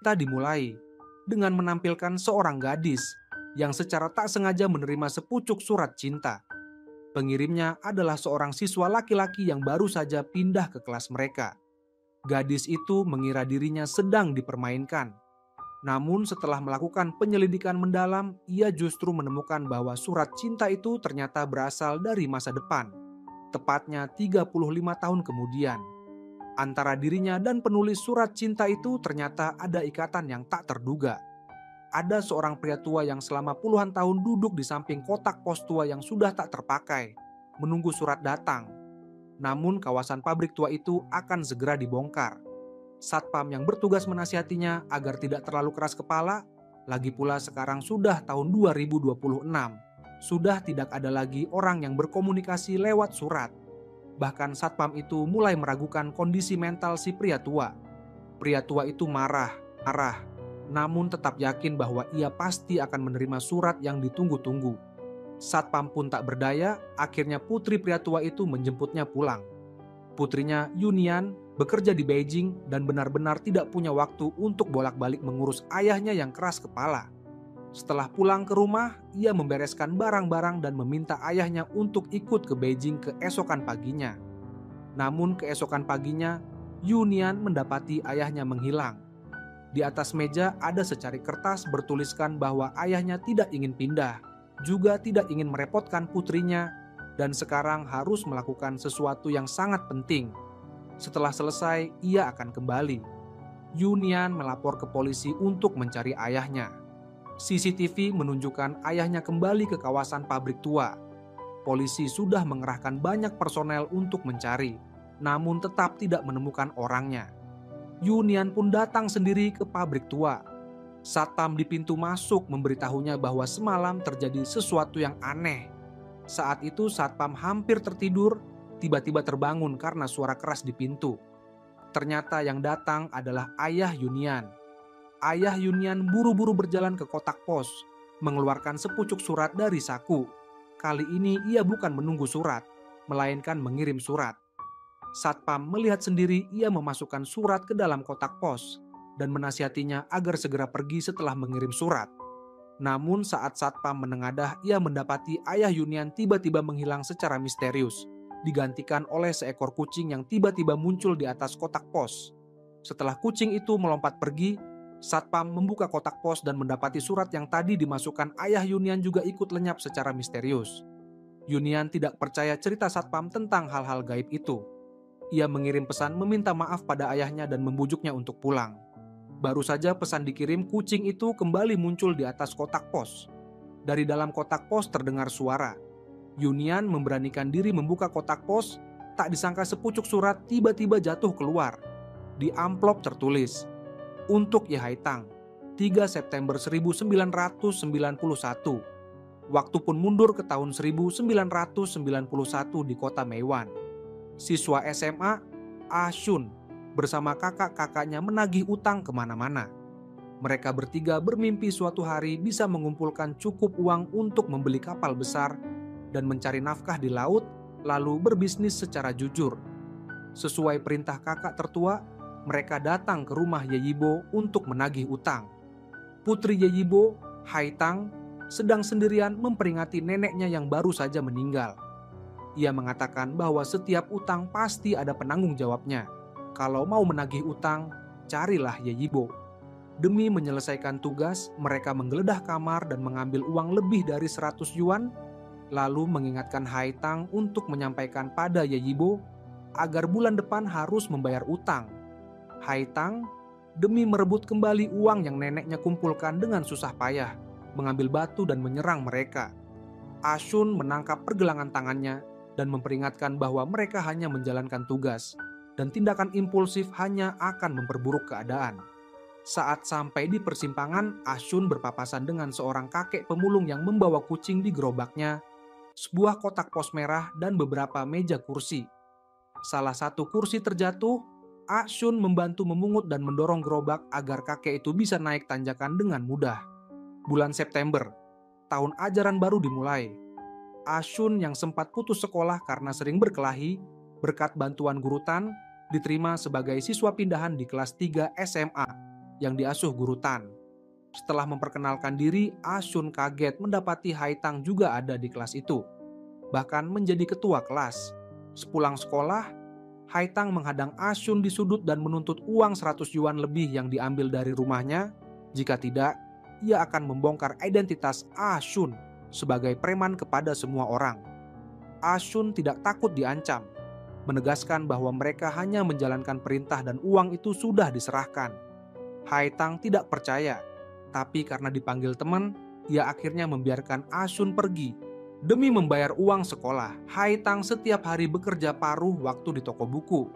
Kita dimulai dengan menampilkan seorang gadis yang secara tak sengaja menerima sepucuk surat cinta. Pengirimnya adalah seorang siswa laki-laki yang baru saja pindah ke kelas mereka. Gadis itu mengira dirinya sedang dipermainkan. Namun setelah melakukan penyelidikan mendalam, ia justru menemukan bahwa surat cinta itu ternyata berasal dari masa depan. Tepatnya 35 tahun kemudian. Antara dirinya dan penulis surat cinta itu ternyata ada ikatan yang tak terduga. Ada seorang pria tua yang selama puluhan tahun duduk di samping kotak pos tua yang sudah tak terpakai, menunggu surat datang. Namun kawasan pabrik tua itu akan segera dibongkar. Satpam yang bertugas menasihatinya agar tidak terlalu keras kepala, lagi pula sekarang sudah tahun 2026. Sudah tidak ada lagi orang yang berkomunikasi lewat surat. Bahkan satpam itu mulai meragukan kondisi mental si pria tua. Pria tua itu marah, namun tetap yakin bahwa ia pasti akan menerima surat yang ditunggu-tunggu. Satpam pun tak berdaya, akhirnya putri pria tua itu menjemputnya pulang. Putrinya, Yunian, bekerja di Beijing dan benar-benar tidak punya waktu untuk bolak-balik mengurus ayahnya yang keras kepala. Setelah pulang ke rumah, ia membereskan barang-barang dan meminta ayahnya untuk ikut ke Beijing keesokan paginya. Namun keesokan paginya, Yunian mendapati ayahnya menghilang. Di atas meja ada secari kertas bertuliskan bahwa ayahnya tidak ingin pindah, juga tidak ingin merepotkan putrinya, dan sekarang harus melakukan sesuatu yang sangat penting. Setelah selesai, ia akan kembali. Yunian melapor ke polisi untuk mencari ayahnya. CCTV menunjukkan ayahnya kembali ke kawasan pabrik tua. Polisi sudah mengerahkan banyak personel untuk mencari, namun tetap tidak menemukan orangnya. Yunian pun datang sendiri ke pabrik tua. Satpam di pintu masuk memberitahunya bahwa semalam terjadi sesuatu yang aneh. Saat itu satpam hampir tertidur, tiba-tiba terbangun karena suara keras di pintu. Ternyata yang datang adalah ayah Yunian. Ayah Yunian buru-buru berjalan ke kotak pos, mengeluarkan sepucuk surat dari saku. Kali ini ia bukan menunggu surat, melainkan mengirim surat. Satpam melihat sendiri ia memasukkan surat ke dalam kotak pos dan menasihatinya agar segera pergi setelah mengirim surat. Namun saat satpam menengadah, ia mendapati ayah Yunian tiba-tiba menghilang secara misterius, digantikan oleh seekor kucing yang tiba-tiba muncul di atas kotak pos. Setelah kucing itu melompat pergi, satpam membuka kotak pos dan mendapati surat yang tadi dimasukkan ayah Yunian juga ikut lenyap secara misterius. Yunian tidak percaya cerita satpam tentang hal-hal gaib itu. Ia mengirim pesan meminta maaf pada ayahnya dan membujuknya untuk pulang. Baru saja pesan dikirim, kucing itu kembali muncul di atas kotak pos. Dari dalam kotak pos terdengar suara. Yunian memberanikan diri membuka kotak pos, tak disangka sepucuk surat tiba-tiba jatuh keluar. Di amplop tertulis, "Untuk Ye Haitang, 3 September 1991. Waktu pun mundur ke tahun 1991 di kota Meiwan. Siswa SMA, Shun, bersama kakak-kakaknya menagih utang kemana-mana. Mereka bertiga bermimpi suatu hari bisa mengumpulkan cukup uang untuk membeli kapal besar dan mencari nafkah di laut, lalu berbisnis secara jujur. Sesuai perintah kakak tertua, mereka datang ke rumah Yeyibo untuk menagih utang. Putri Yeyibo, Haitang, sedang sendirian memperingati neneknya yang baru saja meninggal. Ia mengatakan bahwa setiap utang pasti ada penanggung jawabnya. Kalau mau menagih utang, carilah Yeyibo. Demi menyelesaikan tugas, mereka menggeledah kamar dan mengambil uang lebih dari 100 yuan, lalu mengingatkan Haitang untuk menyampaikan pada Yeyibo agar bulan depan harus membayar utang. Haitang, demi merebut kembali uang yang neneknya kumpulkan dengan susah payah, mengambil batu dan menyerang mereka. Shun menangkap pergelangan tangannya dan memperingatkan bahwa mereka hanya menjalankan tugas, dan tindakan impulsif hanya akan memperburuk keadaan. Saat sampai di persimpangan, Shun berpapasan dengan seorang kakek pemulung yang membawa kucing di gerobaknya, sebuah kotak pos merah, dan beberapa meja kursi. Salah satu kursi terjatuh, Shun membantu memungut dan mendorong gerobak agar kakek itu bisa naik tanjakan dengan mudah. Bulan September, tahun ajaran baru dimulai. Shun yang sempat putus sekolah karena sering berkelahi, berkat bantuan guru Tan, diterima sebagai siswa pindahan di kelas 3 SMA. yang diasuh Guru Tan. Setelah memperkenalkan diri, Asun kaget mendapati Haitang juga ada di kelas itu, bahkan menjadi ketua kelas. Sepulang sekolah, Haitang menghadang Asun di sudut dan menuntut uang 100 yuan lebih yang diambil dari rumahnya. Jika tidak, ia akan membongkar identitas Asun sebagai preman kepada semua orang. Asun tidak takut diancam, menegaskan bahwa mereka hanya menjalankan perintah dan uang itu sudah diserahkan. Haitang tidak percaya, tapi karena dipanggil teman, ia akhirnya membiarkan Asun pergi. Demi membayar uang sekolah, Haitang setiap hari bekerja paruh waktu di toko buku.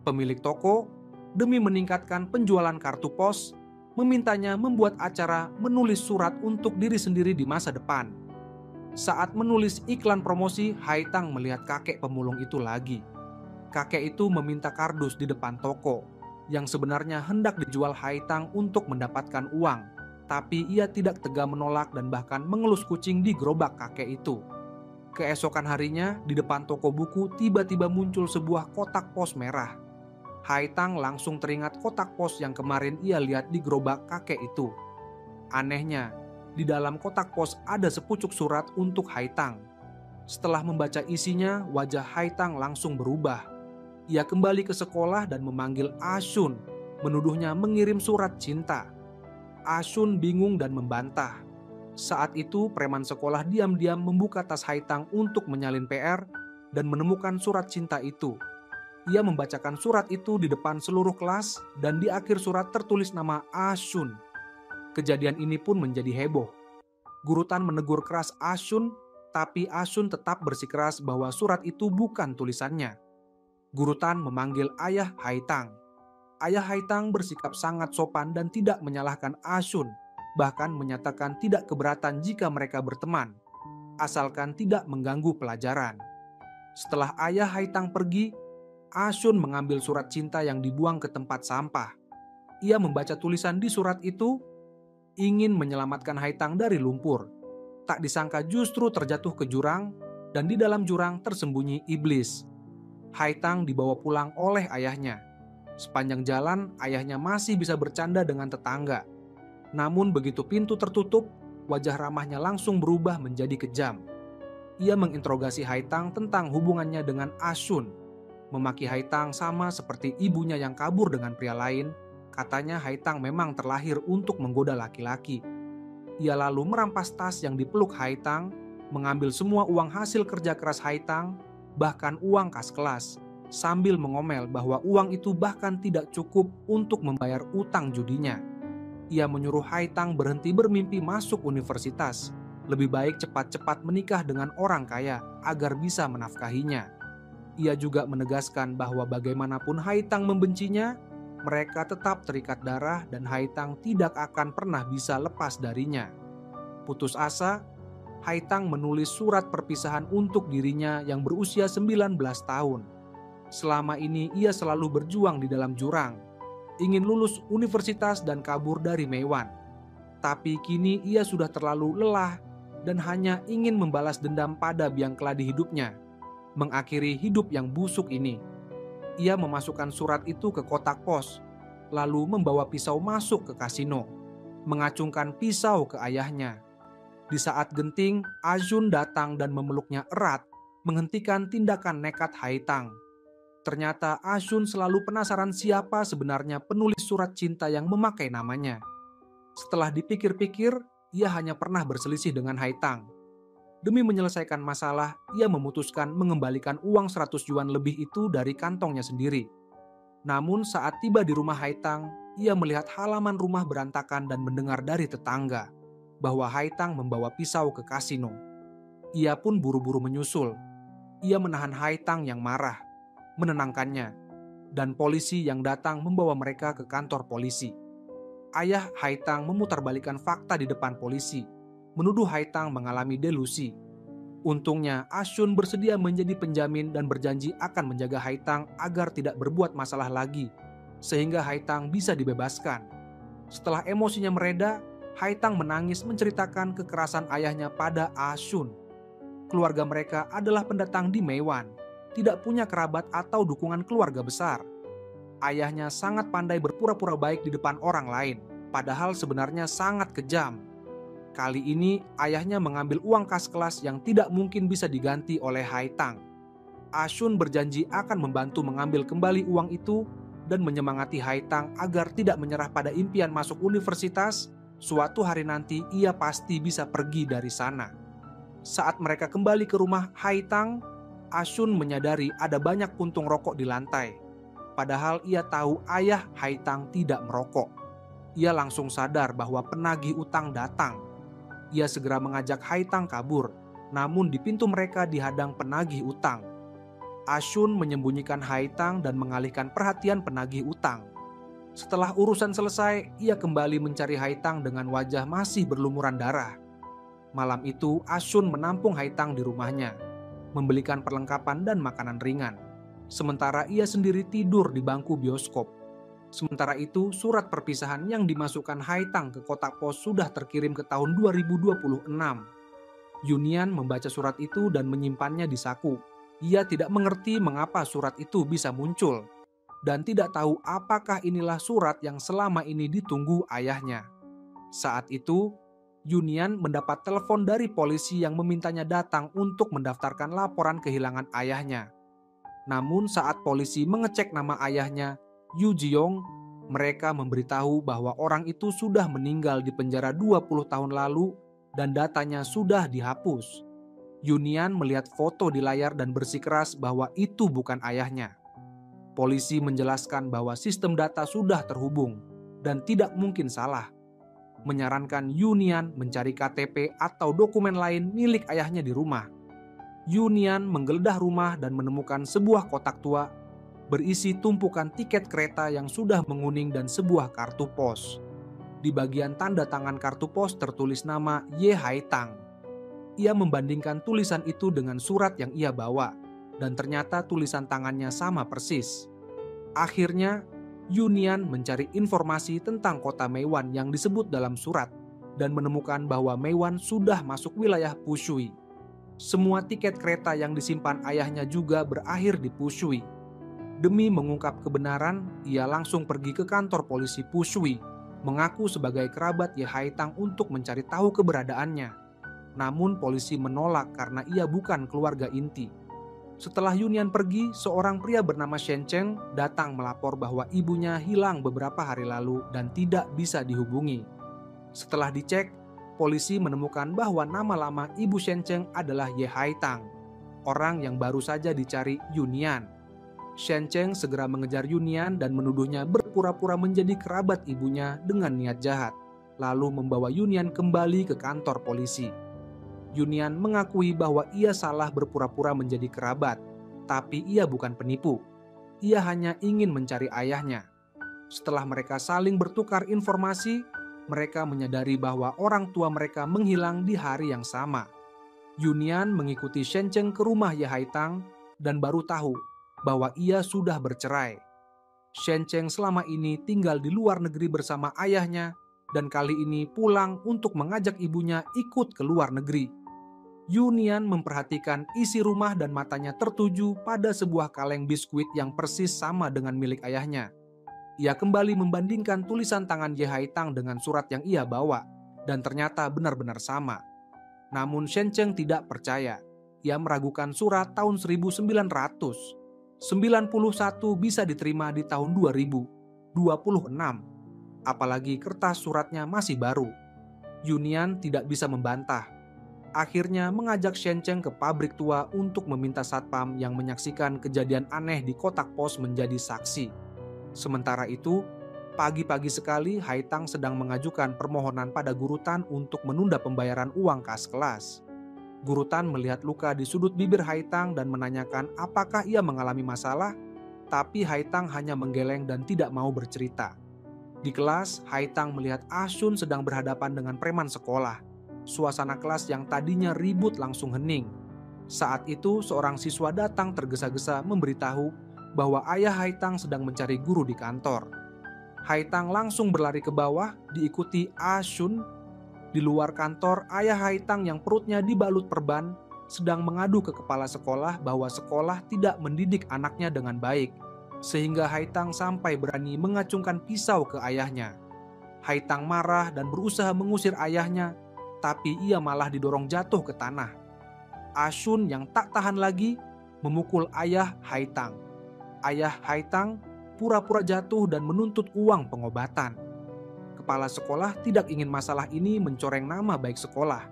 Pemilik toko, demi meningkatkan penjualan kartu pos, memintanya membuat acara menulis surat untuk diri sendiri di masa depan. Saat menulis iklan promosi, Haitang melihat kakek pemulung itu lagi. Kakek itu meminta kardus di depan toko, yang sebenarnya hendak dijual Haitang untuk mendapatkan uang. Tapi ia tidak tega menolak dan bahkan mengelus kucing di gerobak kakek itu. Keesokan harinya, di depan toko buku tiba-tiba muncul sebuah kotak pos merah. Haitang langsung teringat kotak pos yang kemarin ia lihat di gerobak kakek itu. Anehnya, di dalam kotak pos ada sepucuk surat untuk Haitang. Setelah membaca isinya, wajah Haitang langsung berubah. Ia kembali ke sekolah dan memanggil Asun, menuduhnya mengirim surat cinta. Asun bingung dan membantah. Saat itu preman sekolah diam-diam membuka tas Haitang untuk menyalin PR dan menemukan surat cinta itu. Ia membacakan surat itu di depan seluruh kelas dan di akhir surat tertulis nama Asun. Kejadian ini pun menjadi heboh. Guru Tan menegur keras Asun, tapi Asun tetap bersikeras bahwa surat itu bukan tulisannya. Guru Tan memanggil ayah Haitang. Ayah Haitang bersikap sangat sopan dan tidak menyalahkan Asun, bahkan menyatakan tidak keberatan jika mereka berteman, asalkan tidak mengganggu pelajaran. Setelah ayah Haitang pergi, Asun mengambil surat cinta yang dibuang ke tempat sampah. Ia membaca tulisan di surat itu, ingin menyelamatkan Haitang dari lumpur. Tak disangka justru terjatuh ke jurang, dan di dalam jurang tersembunyi iblis. Haitang dibawa pulang oleh ayahnya. Sepanjang jalan, ayahnya masih bisa bercanda dengan tetangga. Namun begitu pintu tertutup, wajah ramahnya langsung berubah menjadi kejam. Ia menginterogasi Haitang tentang hubungannya dengan Asun. Memaki Haitang sama seperti ibunya yang kabur dengan pria lain. Katanya Haitang memang terlahir untuk menggoda laki-laki. Ia lalu merampas tas yang dipeluk Haitang, mengambil semua uang hasil kerja keras Haitang, bahkan uang kas kelas, sambil mengomel bahwa uang itu bahkan tidak cukup untuk membayar utang judinya. Ia menyuruh Haitang berhenti bermimpi masuk universitas. Lebih baik cepat-cepat menikah dengan orang kaya agar bisa menafkahinya. Ia juga menegaskan bahwa bagaimanapun Haitang membencinya, mereka tetap terikat darah dan Haitang tidak akan pernah bisa lepas darinya. Putus asa, Haitang menulis surat perpisahan untuk dirinya yang berusia 19 tahun. Selama ini ia selalu berjuang di dalam jurang, ingin lulus universitas dan kabur dari Meiwan. Tapi kini ia sudah terlalu lelah dan hanya ingin membalas dendam pada biang keladi hidupnya, mengakhiri hidup yang busuk ini. Ia memasukkan surat itu ke kotak pos, lalu membawa pisau masuk ke kasino, mengacungkan pisau ke ayahnya. Di saat genting, Asun datang dan memeluknya erat, menghentikan tindakan nekat Haitang. Ternyata Asun selalu penasaran siapa sebenarnya penulis surat cinta yang memakai namanya. Setelah dipikir-pikir, ia hanya pernah berselisih dengan Haitang. Demi menyelesaikan masalah, ia memutuskan mengembalikan uang 100 yuan lebih itu dari kantongnya sendiri. Namun saat tiba di rumah Haitang, ia melihat halaman rumah berantakan dan mendengar dari tetangga bahwa Haitang membawa pisau ke kasino. Ia pun buru-buru menyusul. Ia menahan Haitang yang marah, menenangkannya, dan polisi yang datang membawa mereka ke kantor polisi. Ayah Haitang memutarbalikkan fakta di depan polisi, menuduh Haitang mengalami delusi. Untungnya Asun bersedia menjadi penjamin dan berjanji akan menjaga Haitang agar tidak berbuat masalah lagi, sehingga Haitang bisa dibebaskan. Setelah emosinya mereda, Haitang menangis menceritakan kekerasan ayahnya pada Asun. Keluarga mereka adalah pendatang di Meiwan, tidak punya kerabat atau dukungan keluarga besar. ayahnya sangat pandai berpura-pura baik di depan orang lain, padahal sebenarnya sangat kejam. Kali ini ayahnya mengambil uang kas kelas yang tidak mungkin bisa diganti oleh Haitang. Ashun berjanji akan membantu mengambil kembali uang itu dan menyemangati Haitang agar tidak menyerah pada impian masuk universitas. Suatu hari nanti ia pasti bisa pergi dari sana. Saat mereka kembali ke rumah Haitang, Ashun menyadari ada banyak puntung rokok di lantai. Padahal ia tahu ayah Haitang tidak merokok. Ia langsung sadar bahwa penagih utang datang. Ia segera mengajak Haitang kabur, namun di pintu mereka dihadang penagih utang. Ashun menyembunyikan Haitang dan mengalihkan perhatian penagih utang. Setelah urusan selesai, ia kembali mencari Haitang dengan wajah masih berlumuran darah. Malam itu, Ashun menampung Haitang di rumahnya, membelikan perlengkapan dan makanan ringan. Sementara ia sendiri tidur di bangku bioskop. Sementara itu, surat perpisahan yang dimasukkan Haitang ke kotak pos sudah terkirim ke tahun 2026. Yunian membaca surat itu dan menyimpannya di saku. Ia tidak mengerti mengapa surat itu bisa muncul, dan tidak tahu apakah inilah surat yang selama ini ditunggu ayahnya. Saat itu, Yunian mendapat telepon dari polisi yang memintanya datang untuk mendaftarkan laporan kehilangan ayahnya. Namun saat polisi mengecek nama ayahnya, Yu Jiong, mereka memberitahu bahwa orang itu sudah meninggal di penjara 20 tahun lalu dan datanya sudah dihapus. Yunian melihat foto di layar dan bersikeras bahwa itu bukan ayahnya. Polisi menjelaskan bahwa sistem data sudah terhubung dan tidak mungkin salah. Menyarankan Yunian mencari KTP atau dokumen lain milik ayahnya di rumah. Yunian menggeledah rumah dan menemukan sebuah kotak tua berisi tumpukan tiket kereta yang sudah menguning dan sebuah kartu pos. Di bagian tanda tangan kartu pos tertulis nama Ye Haitang. Ia membandingkan tulisan itu dengan surat yang ia bawa, dan ternyata tulisan tangannya sama persis. Akhirnya, Yunian mencari informasi tentang kota Meiwan yang disebut dalam surat, dan menemukan bahwa Meiwan sudah masuk wilayah Pushui. Semua tiket kereta yang disimpan ayahnya juga berakhir di Pushui. Demi mengungkap kebenaran, ia langsung pergi ke kantor polisi Pushui, mengaku sebagai kerabat Ye Haitang untuk mencari tahu keberadaannya. Namun polisi menolak karena ia bukan keluarga inti. Setelah Yunian pergi, seorang pria bernama Shen Cheng datang melapor bahwa ibunya hilang beberapa hari lalu dan tidak bisa dihubungi. Setelah dicek, polisi menemukan bahwa nama lama ibu Shen Cheng adalah Ye Haitang, orang yang baru saja dicari Yunian. Shen Cheng segera mengejar Yunian dan menuduhnya berpura-pura menjadi kerabat ibunya dengan niat jahat, lalu membawa Yunian kembali ke kantor polisi. Yunian mengakui bahwa ia salah berpura-pura menjadi kerabat, tapi ia bukan penipu. Ia hanya ingin mencari ayahnya. Setelah mereka saling bertukar informasi, mereka menyadari bahwa orang tua mereka menghilang di hari yang sama. Yunian mengikuti Shen Cheng ke rumah Ye Haitang dan baru tahu bahwa ia sudah bercerai. Shen Cheng selama ini tinggal di luar negeri bersama ayahnya dan kali ini pulang untuk mengajak ibunya ikut ke luar negeri. Yunian memperhatikan isi rumah dan matanya tertuju pada sebuah kaleng biskuit yang persis sama dengan milik ayahnya. Ia kembali membandingkan tulisan tangan Ye Haitang dengan surat yang ia bawa dan ternyata benar-benar sama. Namun Shen Cheng tidak percaya. Ia meragukan surat tahun 1900. 91 bisa diterima di tahun 2026. Apalagi kertas suratnya masih baru. Yunian tidak bisa membantah. Akhirnya mengajak Shen Cheng ke pabrik tua untuk meminta satpam yang menyaksikan kejadian aneh di kotak pos menjadi saksi. Sementara itu, pagi-pagi sekali Haitang sedang mengajukan permohonan pada Guru Tan untuk menunda pembayaran uang kas kelas. Guru Tan melihat luka di sudut bibir Haitang dan menanyakan apakah ia mengalami masalah, tapi Haitang hanya menggeleng dan tidak mau bercerita. Di kelas, Haitang melihat Ashun sedang berhadapan dengan preman sekolah. Suasana kelas yang tadinya ribut langsung hening. Saat itu, seorang siswa datang tergesa-gesa memberitahu bahwa ayah Haitang sedang mencari guru di kantor. Haitang langsung berlari ke bawah, diikuti Ashun. Di luar kantor, ayah Haitang yang perutnya dibalut perban sedang mengadu ke kepala sekolah bahwa sekolah tidak mendidik anaknya dengan baik. sehingga Haitang sampai berani mengacungkan pisau ke ayahnya. Haitang marah dan berusaha mengusir ayahnya, tapi ia malah didorong jatuh ke tanah. Ashun yang tak tahan lagi memukul ayah Haitang. Ayah Haitang pura-pura jatuh dan menuntut uang pengobatan. Kepala sekolah tidak ingin masalah ini mencoreng nama baik sekolah.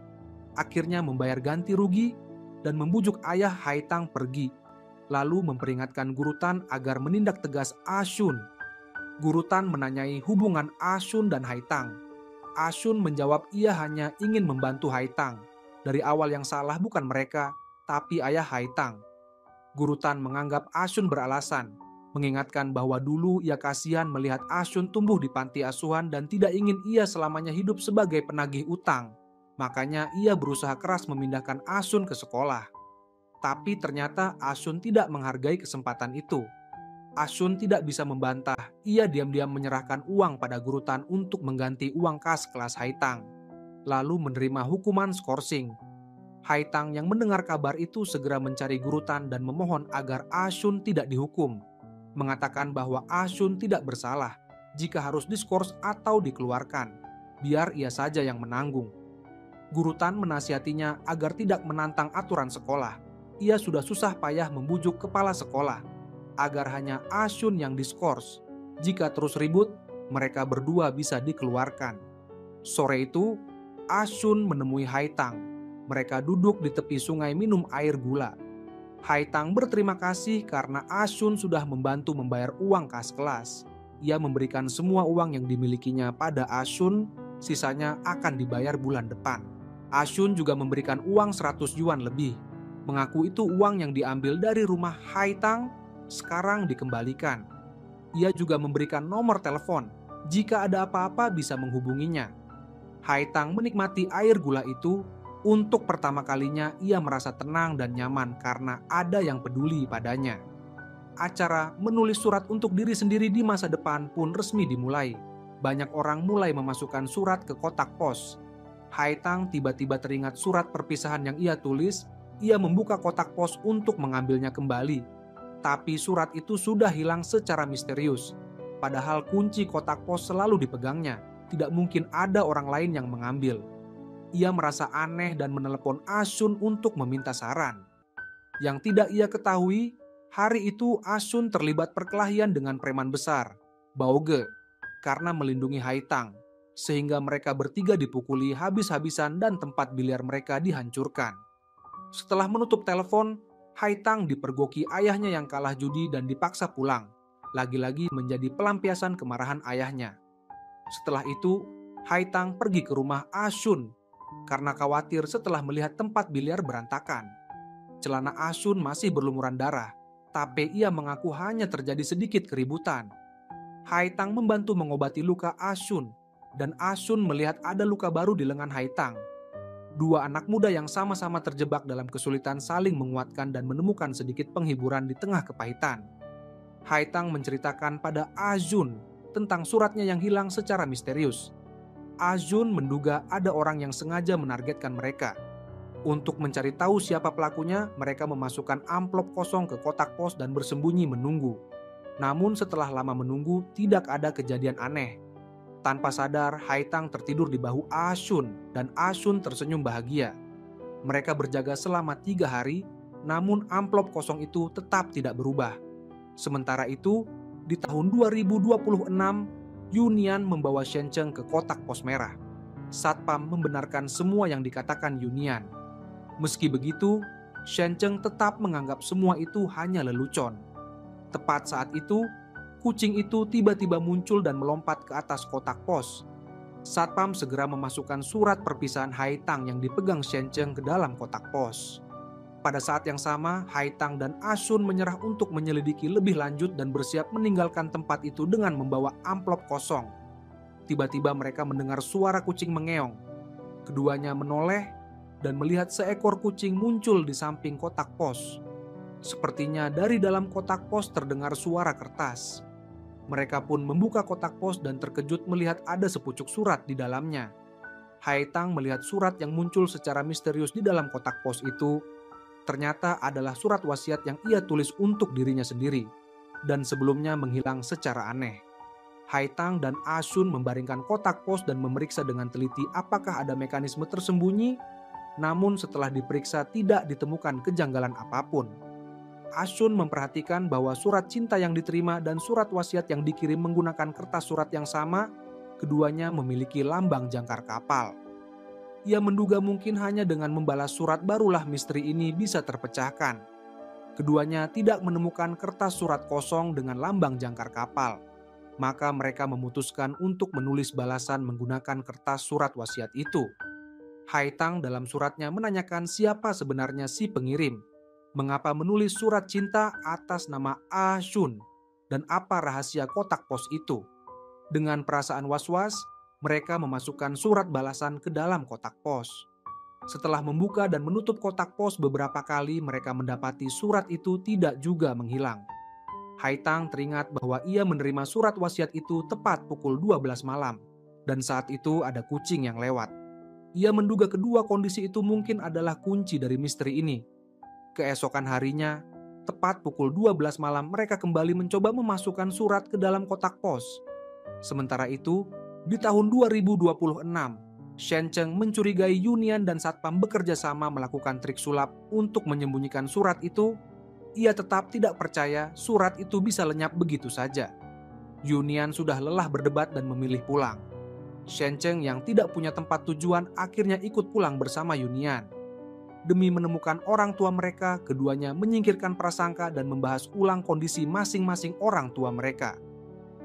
Akhirnya membayar ganti rugi dan membujuk ayah Haitang pergi, lalu memperingatkan Guru Tan agar menindak tegas Ashun. Guru Tan menanyai hubungan Ashun dan Haitang. Ashun menjawab ia hanya ingin membantu Haitang. Dari awal yang salah bukan mereka, tapi ayah Haitang. Guru Tan menganggap Ashun beralasan, mengingatkan bahwa dulu ia kasihan melihat Ashun tumbuh di panti asuhan dan tidak ingin ia selamanya hidup sebagai penagih utang. Makanya ia berusaha keras memindahkan Ashun ke sekolah. Tapi ternyata Ashun tidak menghargai kesempatan itu. Ashun tidak bisa membantah, ia diam-diam menyerahkan uang pada Guru Tan untuk mengganti uang kas kelas Haitang, lalu menerima hukuman skorsing. Haitang yang mendengar kabar itu segera mencari Guru Tan dan memohon agar Ashun tidak dihukum, mengatakan bahwa Ashun tidak bersalah jika harus diskors atau dikeluarkan, biar ia saja yang menanggung. Guru Tan menasihatinya agar tidak menantang aturan sekolah. Ia sudah susah payah membujuk kepala sekolah agar hanya Ashun yang diskors. Jika terus ribut, mereka berdua bisa dikeluarkan. Sore itu, Ashun menemui Haitang. Mereka duduk di tepi sungai minum air gula. Haitang berterima kasih karena Ashun sudah membantu membayar uang kas kelas. Ia memberikan semua uang yang dimilikinya pada Ashun, sisanya akan dibayar bulan depan. Ashun juga memberikan uang 100 yuan lebih. Mengaku itu uang yang diambil dari rumah Haitang, sekarang dikembalikan. Ia juga memberikan nomor telepon, jika ada apa-apa bisa menghubunginya. Haitang menikmati air gula itu. Untuk pertama kalinya ia merasa tenang dan nyaman karena ada yang peduli padanya. Acara menulis surat untuk diri sendiri di masa depan pun resmi dimulai. Banyak orang mulai memasukkan surat ke kotak pos. Haitang tiba-tiba teringat surat perpisahan yang ia tulis. Ia membuka kotak pos untuk mengambilnya kembali. Tapi surat itu sudah hilang secara misterius. Padahal kunci kotak pos selalu dipegangnya. Tidak mungkin ada orang lain yang mengambil. Ia merasa aneh dan menelepon Ashun untuk meminta saran. Yang tidak ia ketahui, hari itu Ashun terlibat perkelahian dengan preman besar, Baoge, karena melindungi Haitang, sehingga mereka bertiga dipukuli habis-habisan dan tempat biliar mereka dihancurkan. Setelah menutup telepon, Haitang dipergoki ayahnya yang kalah judi dan dipaksa pulang, lagi-lagi menjadi pelampiasan kemarahan ayahnya. Setelah itu, Haitang pergi ke rumah Ashun karena khawatir setelah melihat tempat biliar berantakan. Celana Ashun masih berlumuran darah, tapi ia mengaku hanya terjadi sedikit keributan. Haitang membantu mengobati luka Ashun, dan Ashun melihat ada luka baru di lengan Haitang. Dua anak muda yang sama-sama terjebak dalam kesulitan saling menguatkan dan menemukan sedikit penghiburan di tengah kepahitan. Haitang menceritakan pada Ashun tentang suratnya yang hilang secara misterius. Ashun menduga ada orang yang sengaja menargetkan mereka. Untuk mencari tahu siapa pelakunya, mereka memasukkan amplop kosong ke kotak pos dan bersembunyi menunggu. Namun setelah lama menunggu, tidak ada kejadian aneh. Tanpa sadar, Haitang tertidur di bahu Ashun dan Ashun tersenyum bahagia. Mereka berjaga selama 3 hari, namun amplop kosong itu tetap tidak berubah. Sementara itu, di tahun 2026, Yunian membawa Shencheng ke kotak pos merah. Satpam membenarkan semua yang dikatakan Yunian. Meski begitu, Shencheng tetap menganggap semua itu hanya lelucon. Tepat saat itu, kucing itu tiba-tiba muncul dan melompat ke atas kotak pos. Satpam segera memasukkan surat perpisahan Haitang yang dipegang Shencheng ke dalam kotak pos. Pada saat yang sama, Haitang dan Ashun menyerah untuk menyelidiki lebih lanjut dan bersiap meninggalkan tempat itu dengan membawa amplop kosong. Tiba-tiba mereka mendengar suara kucing mengeong. Keduanya menoleh dan melihat seekor kucing muncul di samping kotak pos. Sepertinya dari dalam kotak pos terdengar suara kertas. Mereka pun membuka kotak pos dan terkejut melihat ada sepucuk surat di dalamnya. Haitang melihat surat yang muncul secara misterius di dalam kotak pos itu. Ternyata adalah surat wasiat yang ia tulis untuk dirinya sendiri. dan sebelumnya menghilang secara aneh. Haitang dan Asun membaringkan kotak pos dan memeriksa dengan teliti apakah ada mekanisme tersembunyi, namun setelah diperiksa tidak ditemukan kejanggalan apapun. Asun memperhatikan bahwa surat cinta yang diterima dan surat wasiat yang dikirim menggunakan kertas surat yang sama, keduanya memiliki lambang jangkar kapal. Ia menduga mungkin hanya dengan membalas surat barulah misteri ini bisa terpecahkan. Keduanya tidak menemukan kertas surat kosong dengan lambang jangkar kapal. Maka mereka memutuskan untuk menulis balasan menggunakan kertas surat wasiat itu. Haitang dalam suratnya menanyakan siapa sebenarnya si pengirim, mengapa menulis surat cinta atas nama Asun, dan apa rahasia kotak pos itu. Dengan perasaan was-was, mereka memasukkan surat balasan ke dalam kotak pos. Setelah membuka dan menutup kotak pos beberapa kali, mereka mendapati surat itu tidak juga menghilang. Haitang teringat bahwa ia menerima surat wasiat itu tepat pukul 12 malam, dan saat itu ada kucing yang lewat. Ia menduga kedua kondisi itu mungkin adalah kunci dari misteri ini. Keesokan harinya, tepat pukul 12 malam mereka kembali mencoba memasukkan surat ke dalam kotak pos. Sementara itu, di tahun 2026, Shen Cheng mencurigai Yunian dan Satpam bekerja sama melakukan trik sulap untuk menyembunyikan surat itu. Ia tetap tidak percaya surat itu bisa lenyap begitu saja. Yunian sudah lelah berdebat dan memilih pulang. Shen Cheng yang tidak punya tempat tujuan akhirnya ikut pulang bersama Yunian. Demi menemukan orang tua mereka, keduanya menyingkirkan prasangka dan membahas ulang kondisi masing-masing orang tua mereka.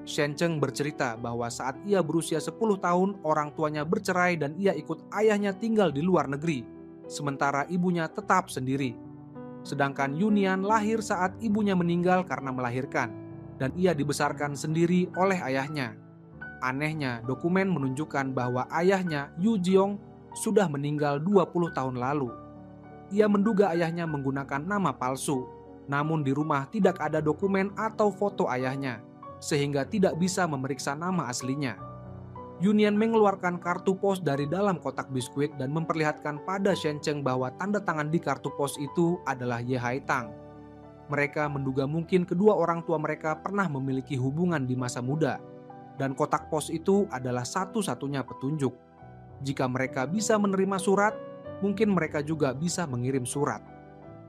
Shen Cheng bercerita bahwa saat ia berusia 10 tahun, orang tuanya bercerai dan ia ikut ayahnya tinggal di luar negeri, sementara ibunya tetap sendiri. Sedangkan Yunian lahir saat ibunya meninggal karena melahirkan, dan ia dibesarkan sendiri oleh ayahnya. Anehnya, dokumen menunjukkan bahwa ayahnya, Yu Jiong, sudah meninggal 20 tahun lalu. Ia menduga ayahnya menggunakan nama palsu, namun di rumah tidak ada dokumen atau foto ayahnya, sehingga tidak bisa memeriksa nama aslinya. Yunian mengeluarkan kartu pos dari dalam kotak biskuit dan memperlihatkan pada Shen Cheng bahwa tanda tangan di kartu pos itu adalah Ye Haitang. Mereka menduga mungkin kedua orang tua mereka pernah memiliki hubungan di masa muda, dan kotak pos itu adalah satu-satunya petunjuk. Jika mereka bisa menerima surat, mungkin mereka juga bisa mengirim surat.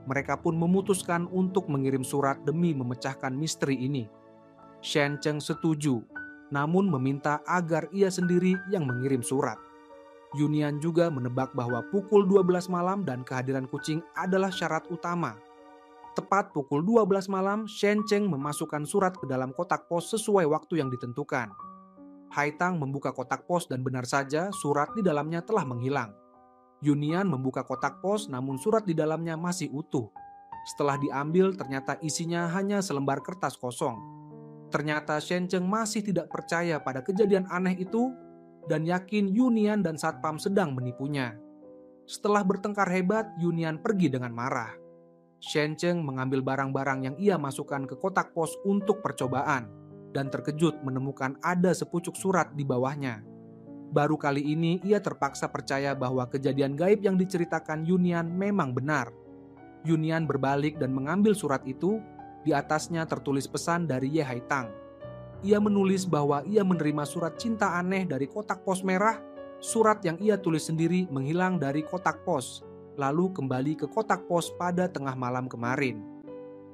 Mereka pun memutuskan untuk mengirim surat demi memecahkan misteri ini. Shen Cheng setuju, namun meminta agar ia sendiri yang mengirim surat. Yunian juga menebak bahwa pukul 12 malam dan kehadiran kucing adalah syarat utama. Tepat pukul 12 malam, Shen Cheng memasukkan surat ke dalam kotak pos sesuai waktu yang ditentukan. Haitang membuka kotak pos dan benar saja surat di dalamnya telah menghilang. Yunian membuka kotak pos namun surat di dalamnya masih utuh. Setelah diambil ternyata isinya hanya selembar kertas kosong. Ternyata Shen Cheng masih tidak percaya pada kejadian aneh itu dan yakin Yunian dan Satpam sedang menipunya. Setelah bertengkar hebat, Yunian pergi dengan marah. Shen Cheng mengambil barang-barang yang ia masukkan ke kotak pos untuk percobaan dan terkejut menemukan ada sepucuk surat di bawahnya. Baru kali ini ia terpaksa percaya bahwa kejadian gaib yang diceritakan Yunian memang benar. Yunian berbalik dan mengambil surat itu. Di atasnya tertulis pesan dari Ye Haitang. Ia menulis bahwa ia menerima surat cinta aneh dari kotak pos merah. Surat yang ia tulis sendiri menghilang dari kotak pos, lalu kembali ke kotak pos pada tengah malam kemarin.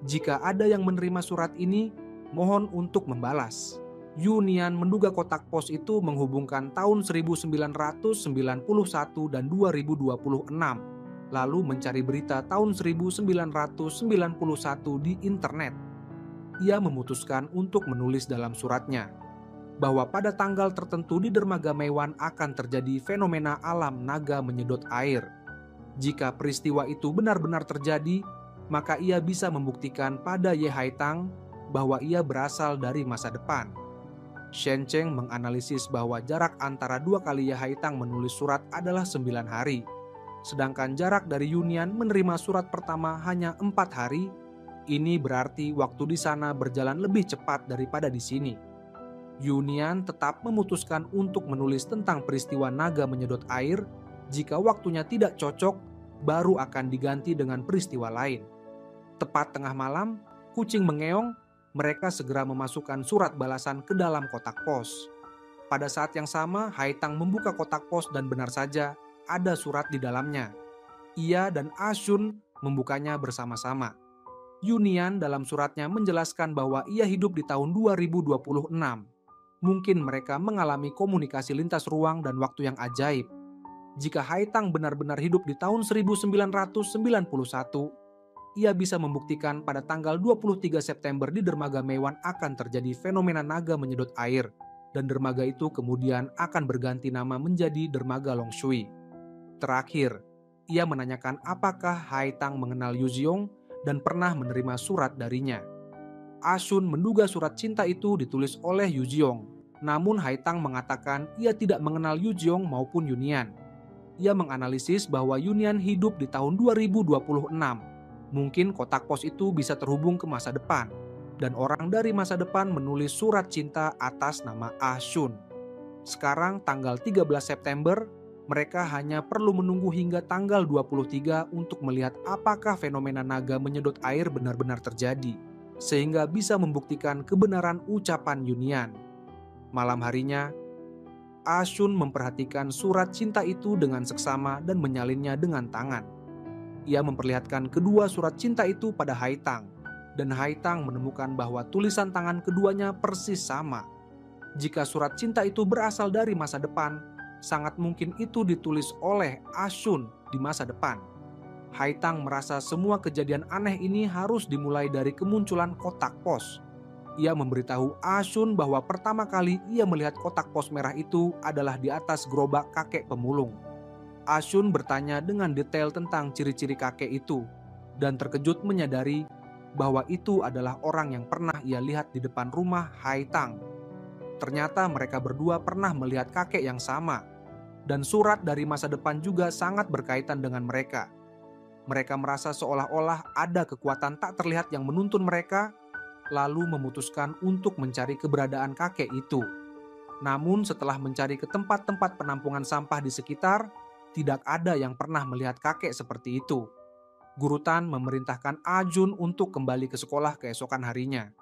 Jika ada yang menerima surat ini, mohon untuk membalas. Yunian menduga kotak pos itu menghubungkan tahun 1991 dan 2026. Lalu mencari berita tahun 1991 di internet. Ia memutuskan untuk menulis dalam suratnya bahwa pada tanggal tertentu di dermaga Meiwan akan terjadi fenomena alam naga menyedot air. Jika peristiwa itu benar-benar terjadi, maka ia bisa membuktikan pada Ye Haitang bahwa ia berasal dari masa depan. Shen Cheng menganalisis bahwa jarak antara 2 kali Ye Haitang menulis surat adalah 9 hari. Sedangkan jarak dari Yunian menerima surat pertama hanya 4 hari. Ini berarti waktu di sana berjalan lebih cepat daripada di sini. Yunian tetap memutuskan untuk menulis tentang peristiwa naga menyedot air. Jika waktunya tidak cocok, baru akan diganti dengan peristiwa lain. Tepat tengah malam, kucing mengeong Mereka segera memasukkan surat balasan ke dalam kotak pos. Pada saat yang sama, Haitang membuka kotak pos dan benar saja ada surat di dalamnya. Ia dan Ashun membukanya bersama-sama. Yunian dalam suratnya menjelaskan bahwa ia hidup di tahun 2026. Mungkin mereka mengalami komunikasi lintas ruang dan waktu yang ajaib. Jika Haitang benar-benar hidup di tahun 1991, ia bisa membuktikan pada tanggal 23 September di dermaga Mewan akan terjadi fenomena naga menyedot air, dan dermaga itu kemudian akan berganti nama menjadi dermaga Longshui. Terakhir, ia menanyakan apakah Haitang mengenal Yuziong dan pernah menerima surat darinya. Ashun menduga surat cinta itu ditulis oleh Yuziong, namun Haitang mengatakan ia tidak mengenal Yuziong maupun Yunian. Ia menganalisis bahwa Yunian hidup di tahun 2026. Mungkin kotak pos itu bisa terhubung ke masa depan, dan orang dari masa depan menulis surat cinta atas nama Ashun. Sekarang tanggal 13 September, mereka hanya perlu menunggu hingga tanggal 23 untuk melihat apakah fenomena naga menyedot air benar-benar terjadi, sehingga bisa membuktikan kebenaran ucapan Yunian. Malam harinya, Ashun memperhatikan surat cinta itu dengan seksama dan menyalinnya dengan tangan. Ia memperlihatkan kedua surat cinta itu pada Haitang, dan Haitang menemukan bahwa tulisan tangan keduanya persis sama. Jika surat cinta itu berasal dari masa depan, sangat mungkin itu ditulis oleh Ashun di masa depan. Haitang merasa semua kejadian aneh ini harus dimulai dari kemunculan kotak pos. Ia memberitahu Ashun bahwa pertama kali ia melihat kotak pos merah itu adalah di atas gerobak kakek pemulung. Ashun bertanya dengan detail tentang ciri-ciri kakek itu, dan terkejut menyadari bahwa itu adalah orang yang pernah ia lihat di depan rumah Haitang. Ternyata mereka berdua pernah melihat kakek yang sama, dan surat dari masa depan juga sangat berkaitan dengan mereka. Mereka merasa seolah-olah ada kekuatan tak terlihat yang menuntun mereka, lalu memutuskan untuk mencari keberadaan kakek itu. Namun setelah mencari ke tempat-tempat penampungan sampah di sekitar, tidak ada yang pernah melihat kakek seperti itu. Guru Tan memerintahkan Ajun untuk kembali ke sekolah keesokan harinya.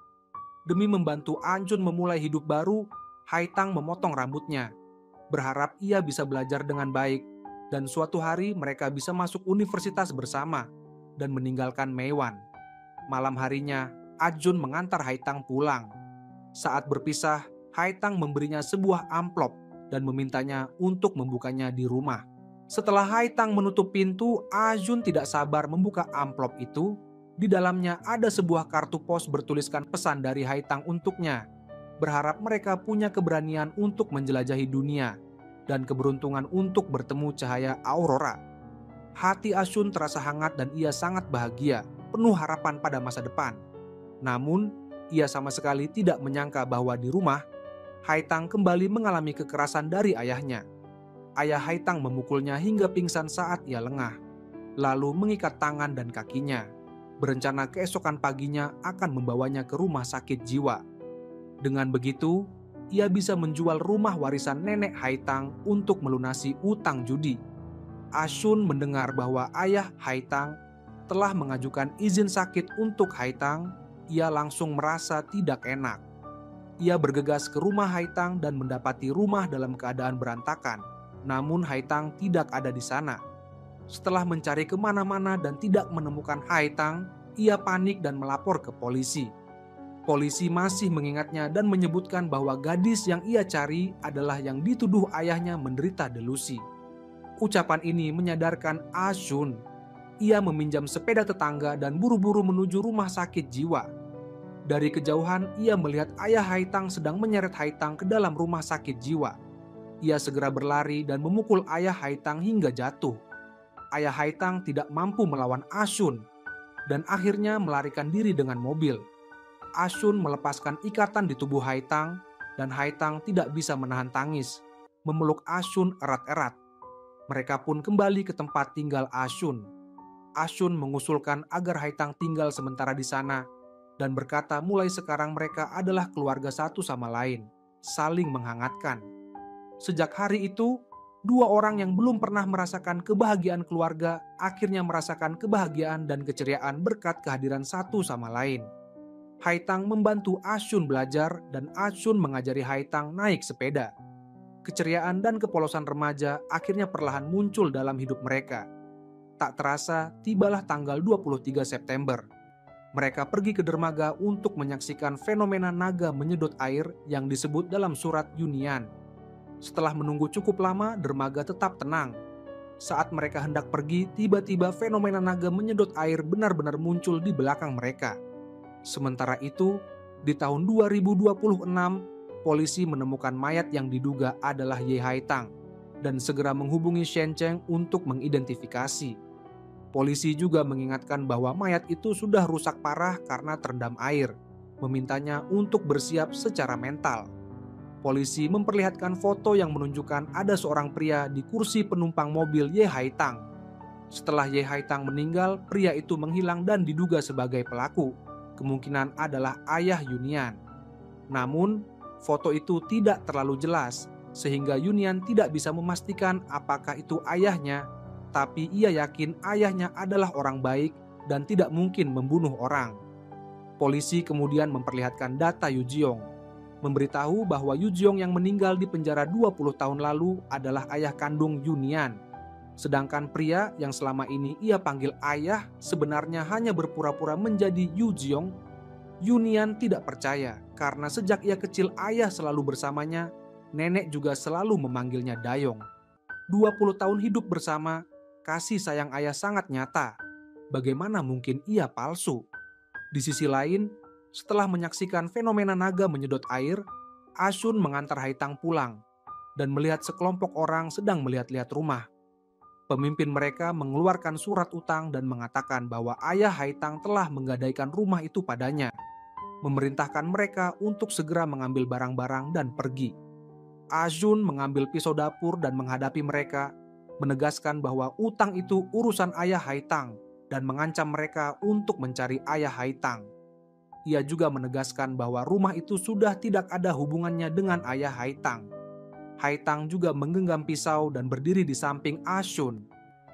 Demi membantu Ajun memulai hidup baru, Haitang memotong rambutnya, berharap ia bisa belajar dengan baik, dan suatu hari mereka bisa masuk universitas bersama dan meninggalkan Mewan. Malam harinya, Ajun mengantar Haitang pulang. Saat berpisah, Haitang memberinya sebuah amplop dan memintanya untuk membukanya di rumah. Setelah Haitang menutup pintu, Ajun tidak sabar membuka amplop itu. Di dalamnya ada sebuah kartu pos bertuliskan pesan dari Haitang untuknya, berharap mereka punya keberanian untuk menjelajahi dunia dan keberuntungan untuk bertemu cahaya aurora. Hati Ashun terasa hangat dan ia sangat bahagia, penuh harapan pada masa depan. Namun, ia sama sekali tidak menyangka bahwa di rumah, Haitang kembali mengalami kekerasan dari ayahnya. Ayah Haitang memukulnya hingga pingsan saat ia lengah, lalu mengikat tangan dan kakinya, berencana keesokan paginya akan membawanya ke rumah sakit jiwa. Dengan begitu, ia bisa menjual rumah warisan nenek Haitang untuk melunasi utang judi. Ashun mendengar bahwa ayah Haitang telah mengajukan izin sakit untuk Haitang. Ia langsung merasa tidak enak. Ia bergegas ke rumah Haitang dan mendapati rumah dalam keadaan berantakan. Namun Haitang tidak ada di sana. Setelah mencari kemana-mana dan tidak menemukan Haitang, ia panik dan melapor ke polisi. Polisi masih mengingatnya dan menyebutkan bahwa gadis yang ia cari adalah yang dituduh ayahnya menderita delusi. Ucapan ini menyadarkan Ashun. Ia meminjam sepeda tetangga dan buru-buru menuju rumah sakit jiwa. Dari kejauhan, ia melihat ayah Haitang sedang menyeret Haitang ke dalam rumah sakit jiwa. Ia segera berlari dan memukul ayah Haitang hingga jatuh. Ayah Haitang tidak mampu melawan Ashun dan akhirnya melarikan diri dengan mobil. Ashun melepaskan ikatan di tubuh Haitang dan Haitang tidak bisa menahan tangis, memeluk Ashun erat-erat. Mereka pun kembali ke tempat tinggal Ashun. Ashun mengusulkan agar Haitang tinggal sementara di sana dan berkata mulai sekarang mereka adalah keluarga satu sama lain, saling menghangatkan. Sejak hari itu, dua orang yang belum pernah merasakan kebahagiaan keluarga akhirnya merasakan kebahagiaan dan keceriaan berkat kehadiran satu sama lain. Haitang membantu Ashun belajar dan Ashun mengajari Haitang naik sepeda. Keceriaan dan kepolosan remaja akhirnya perlahan muncul dalam hidup mereka. Tak terasa, tibalah tanggal 23 September. Mereka pergi ke dermaga untuk menyaksikan fenomena naga menyedot air yang disebut dalam surat Yunian. Setelah menunggu cukup lama, dermaga tetap tenang. Saat mereka hendak pergi, tiba-tiba fenomena naga menyedot air benar-benar muncul di belakang mereka. Sementara itu, di tahun 2026, polisi menemukan mayat yang diduga adalah Ye Haitang dan segera menghubungi Shen Cheng untuk mengidentifikasi. Polisi juga mengingatkan bahwa mayat itu sudah rusak parah karena terendam air, memintanya untuk bersiap secara mental. Polisi memperlihatkan foto yang menunjukkan ada seorang pria di kursi penumpang mobil Ye Haitang. Setelah Ye Haitang meninggal, pria itu menghilang dan diduga sebagai pelaku. Kemungkinan adalah ayah Yunian. Namun, foto itu tidak terlalu jelas, sehingga Yunian tidak bisa memastikan apakah itu ayahnya, tapi ia yakin ayahnya adalah orang baik dan tidak mungkin membunuh orang. Polisi kemudian memperlihatkan data Yujiong, memberitahu bahwa Yujiong yang meninggal di penjara 20 tahun lalu adalah ayah kandung Yunian. Sedangkan pria yang selama ini ia panggil ayah sebenarnya hanya berpura-pura menjadi Yujiong. Yunian tidak percaya karena sejak ia kecil ayah selalu bersamanya, nenek juga selalu memanggilnya Dayong. 20 tahun hidup bersama, kasih sayang ayah sangat nyata. Bagaimana mungkin ia palsu? Di sisi lain, setelah menyaksikan fenomena naga menyedot air, Ashun mengantar Haitang pulang dan melihat sekelompok orang sedang melihat-lihat rumah. Pemimpin mereka mengeluarkan surat utang dan mengatakan bahwa ayah Haitang telah menggadaikan rumah itu padanya, memerintahkan mereka untuk segera mengambil barang-barang dan pergi. Ashun mengambil pisau dapur dan menghadapi mereka, menegaskan bahwa utang itu urusan ayah Haitang dan mengancam mereka untuk mencari ayah Haitang. Ia juga menegaskan bahwa rumah itu sudah tidak ada hubungannya dengan ayah Haitang. Haitang juga menggenggam pisau dan berdiri di samping Ashun,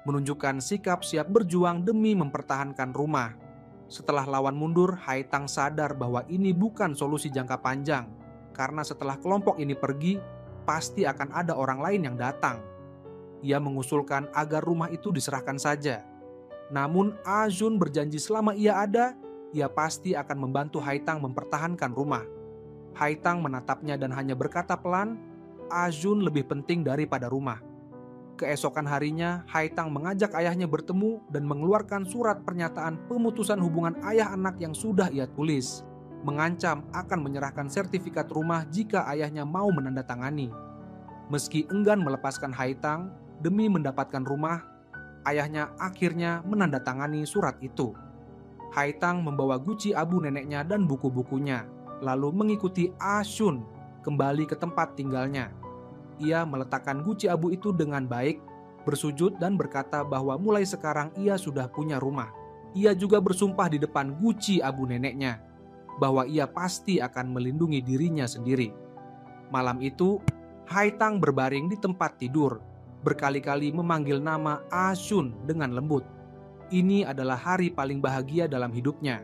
menunjukkan sikap siap berjuang demi mempertahankan rumah. Setelah lawan mundur, Haitang sadar bahwa ini bukan solusi jangka panjang, karena setelah kelompok ini pergi, pasti akan ada orang lain yang datang. Ia mengusulkan agar rumah itu diserahkan saja. Namun Ashun berjanji selama ia ada, ia pasti akan membantu Haitang mempertahankan rumah. Haitang menatapnya dan hanya berkata pelan, Ashun lebih penting daripada rumah. Keesokan harinya, Haitang mengajak ayahnya bertemu dan mengeluarkan surat pernyataan pemutusan hubungan ayah anak yang sudah ia tulis, mengancam akan menyerahkan sertifikat rumah jika ayahnya mau menandatangani. Meski enggan melepaskan Haitang demi mendapatkan rumah, ayahnya akhirnya menandatangani surat itu. Haitang membawa guci abu neneknya dan buku-bukunya, lalu mengikuti Ashun kembali ke tempat tinggalnya. Ia meletakkan guci abu itu dengan baik, bersujud dan berkata bahwa mulai sekarang ia sudah punya rumah. Ia juga bersumpah di depan guci abu neneknya bahwa ia pasti akan melindungi dirinya sendiri. Malam itu, Haitang berbaring di tempat tidur, berkali-kali memanggil nama Ashun dengan lembut. Ini adalah hari paling bahagia dalam hidupnya.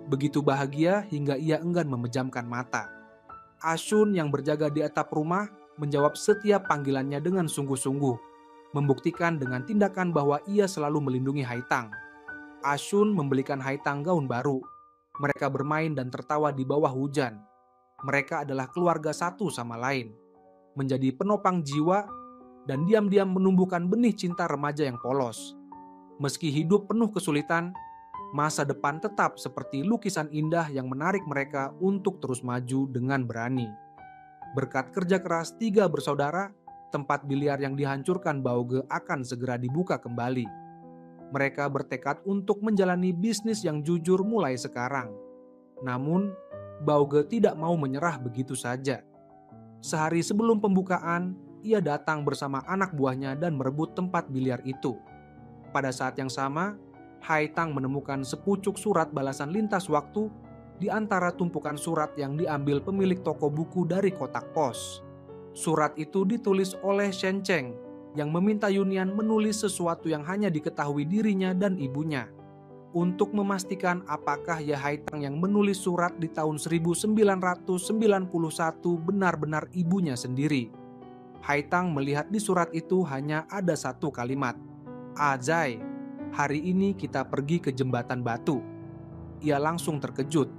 Begitu bahagia hingga ia enggan memejamkan mata. Ashun yang berjaga di atap rumah menjawab setiap panggilannya dengan sungguh-sungguh, membuktikan dengan tindakan bahwa ia selalu melindungi Haitang. Ashun membelikan Haitang gaun baru. Mereka bermain dan tertawa di bawah hujan. Mereka adalah keluarga satu sama lain, menjadi penopang jiwa dan diam-diam menumbuhkan benih cinta remaja yang polos. Meski hidup penuh kesulitan, masa depan tetap seperti lukisan indah yang menarik mereka untuk terus maju dengan berani. Berkat kerja keras tiga bersaudara, tempat biliar yang dihancurkan Bauge akan segera dibuka kembali. Mereka bertekad untuk menjalani bisnis yang jujur mulai sekarang. Namun, Bauge tidak mau menyerah begitu saja. Sehari sebelum pembukaan, ia datang bersama anak buahnya dan merebut tempat biliar itu. Pada saat yang sama, Haitang menemukan sepucuk surat balasan lintas waktu di antara tumpukan surat yang diambil pemilik toko buku dari kotak pos. Surat itu ditulis oleh Shen Cheng yang meminta Yunian menulis sesuatu yang hanya diketahui dirinya dan ibunya. untuk memastikan apakah Ya Haitang yang menulis surat di tahun 1991 benar-benar ibunya sendiri. Haitang melihat di surat itu hanya ada satu kalimat, "Azai, hari ini kita pergi ke jembatan batu." Ia langsung terkejut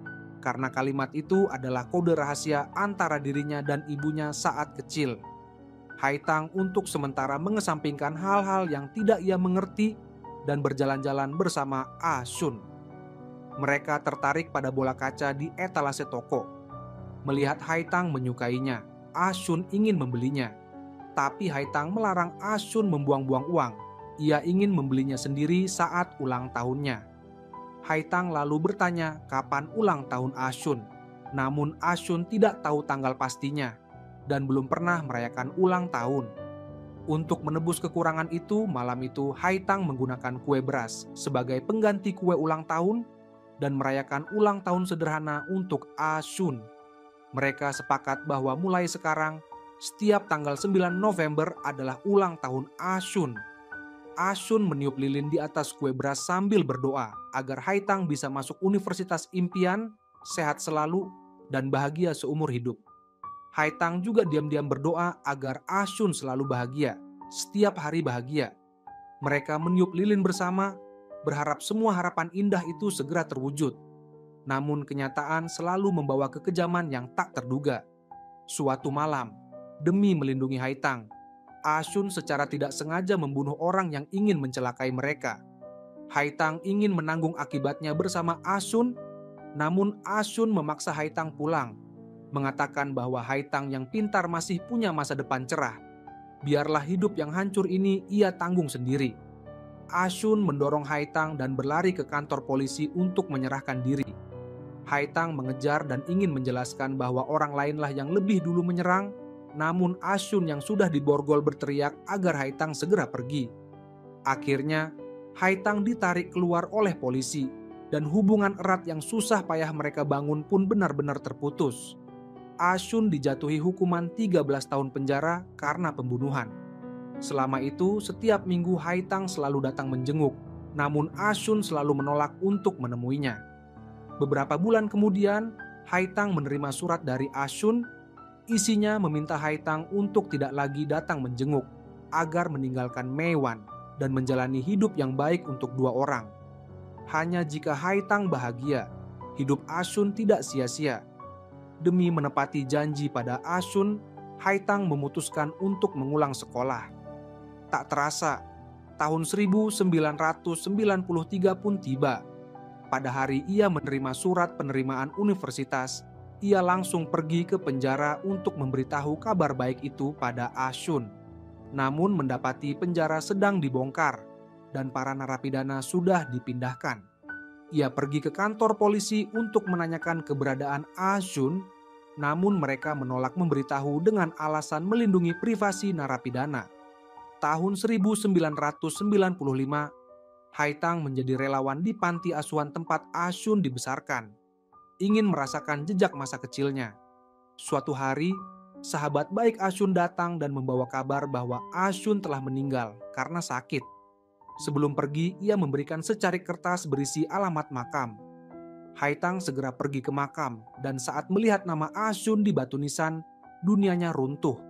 karena kalimat itu adalah kode rahasia antara dirinya dan ibunya saat kecil. Haitang untuk sementara mengesampingkan hal-hal yang tidak ia mengerti dan berjalan-jalan bersama Ah Shun. Mereka tertarik pada bola kaca di etalase toko. Melihat Haitang menyukainya, Ah Shun ingin membelinya. Tapi Haitang melarang Ah Shun membuang-buang uang. Ia ingin membelinya sendiri saat ulang tahunnya. Haitang lalu bertanya kapan ulang tahun Ah Shun. Namun Ah Shun tidak tahu tanggal pastinya dan belum pernah merayakan ulang tahun. Untuk menebus kekurangan itu, malam itu Haitang menggunakan kue beras sebagai pengganti kue ulang tahun dan merayakan ulang tahun sederhana untuk Ah Shun. Mereka sepakat bahwa mulai sekarang, setiap tanggal 9 November adalah ulang tahun Ah Shun. Ah Shun meniup lilin di atas kue beras sambil berdoa agar Haitang bisa masuk universitas impian, sehat selalu, dan bahagia seumur hidup. Haitang juga diam-diam berdoa agar Ah Shun selalu bahagia, setiap hari bahagia. Mereka meniup lilin bersama, berharap semua harapan indah itu segera terwujud. Namun kenyataan selalu membawa kekejaman yang tak terduga. Suatu malam, demi melindungi Haitang, Ah Shun secara tidak sengaja membunuh orang yang ingin mencelakai mereka. Haitang ingin menanggung akibatnya bersama Ah Shun, namun Ah Shun memaksa Haitang pulang, mengatakan bahwa Haitang yang pintar masih punya masa depan cerah. Biarlah hidup yang hancur ini ia tanggung sendiri. Ah Shun mendorong Haitang dan berlari ke kantor polisi untuk menyerahkan diri. Haitang mengejar dan ingin menjelaskan bahwa orang lainlah yang lebih dulu menyerang, namun Ah Shun yang sudah diborgol berteriak agar Haitang segera pergi. Akhirnya, Haitang ditarik keluar oleh polisi dan hubungan erat yang susah payah mereka bangun pun benar-benar terputus. Ah Shun dijatuhi hukuman 13 tahun penjara karena pembunuhan. Selama itu, setiap minggu Haitang selalu datang menjenguk, namun Ah Shun selalu menolak untuk menemuinya. Beberapa bulan kemudian, Haitang menerima surat dari Ah Shun. Isinya meminta Haitang untuk tidak lagi datang menjenguk, agar meninggalkan Meiwan dan menjalani hidup yang baik untuk dua orang. Hanya jika Haitang bahagia, hidup Ah Shun tidak sia-sia. Demi menepati janji pada Ah Shun, Haitang memutuskan untuk mengulang sekolah. Tak terasa, tahun 1993 pun tiba. Pada hari ia menerima surat penerimaan universitas, ia langsung pergi ke penjara untuk memberitahu kabar baik itu pada Ah Shun. Namun mendapati penjara sedang dibongkar dan para narapidana sudah dipindahkan. Ia pergi ke kantor polisi untuk menanyakan keberadaan Ah Shun, namun mereka menolak memberitahu dengan alasan melindungi privasi narapidana. Tahun 1995, Haitang menjadi relawan di panti asuhan tempat Ah Shun dibesarkan. Ingin merasakan jejak masa kecilnya. Suatu hari, sahabat baik Ah Shun datang dan membawa kabar bahwa Ah Shun telah meninggal karena sakit. Sebelum pergi, ia memberikan secarik kertas berisi alamat makam. Haitang segera pergi ke makam, dan saat melihat nama Ah Shun di batu nisan, dunianya runtuh.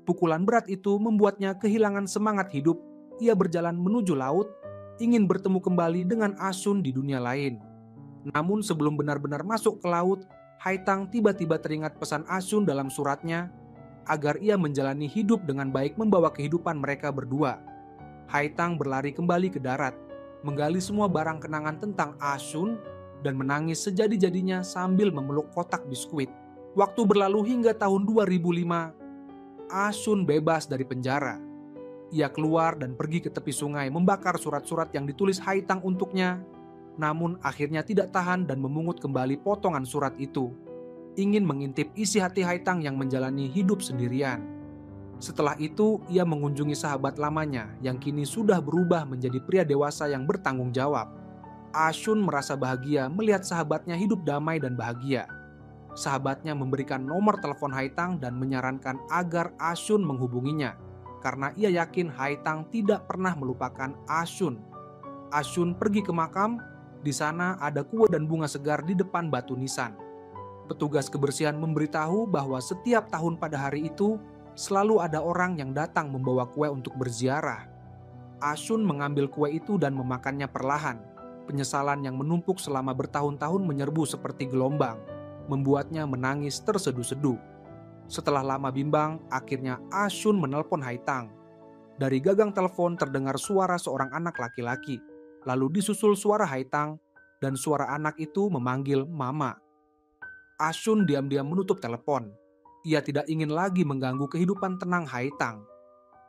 Pukulan berat itu membuatnya kehilangan semangat hidup. Ia berjalan menuju laut, ingin bertemu kembali dengan Ah Shun di dunia lain. Namun sebelum benar-benar masuk ke laut, Haitang tiba-tiba teringat pesan Ah Shun dalam suratnya, agar ia menjalani hidup dengan baik membawa kehidupan mereka berdua. Haitang berlari kembali ke darat, menggali semua barang kenangan tentang Ah Shun, dan menangis sejadi-jadinya sambil memeluk kotak biskuit. Waktu berlalu hingga tahun 2005, Ah Shun bebas dari penjara. Ia keluar dan pergi ke tepi sungai membakar surat-surat yang ditulis Haitang untuknya, namun akhirnya tidak tahan dan memungut kembali potongan surat itu. Ingin mengintip isi hati Haitang yang menjalani hidup sendirian. Setelah itu, ia mengunjungi sahabat lamanya yang kini sudah berubah menjadi pria dewasa yang bertanggung jawab. Ah Shun merasa bahagia melihat sahabatnya hidup damai dan bahagia. Sahabatnya memberikan nomor telepon Haitang dan menyarankan agar Ah Shun menghubunginya, karena ia yakin Haitang tidak pernah melupakan Ah Shun. Ah Shun pergi ke makam Di sana ada kue dan bunga segar di depan batu nisan. Petugas kebersihan memberitahu bahwa setiap tahun pada hari itu selalu ada orang yang datang membawa kue untuk berziarah. Ashun mengambil kue itu dan memakannya perlahan. Penyesalan yang menumpuk selama bertahun-tahun menyerbu seperti gelombang, membuatnya menangis terseduh-seduh. Setelah lama bimbang, akhirnya Ashun menelpon Haitang. Dari gagang telepon terdengar suara seorang anak laki-laki, lalu disusul suara Haitang, dan suara anak itu memanggil Mama. Ashun diam-diam menutup telepon. Ia tidak ingin lagi mengganggu kehidupan tenang Haitang.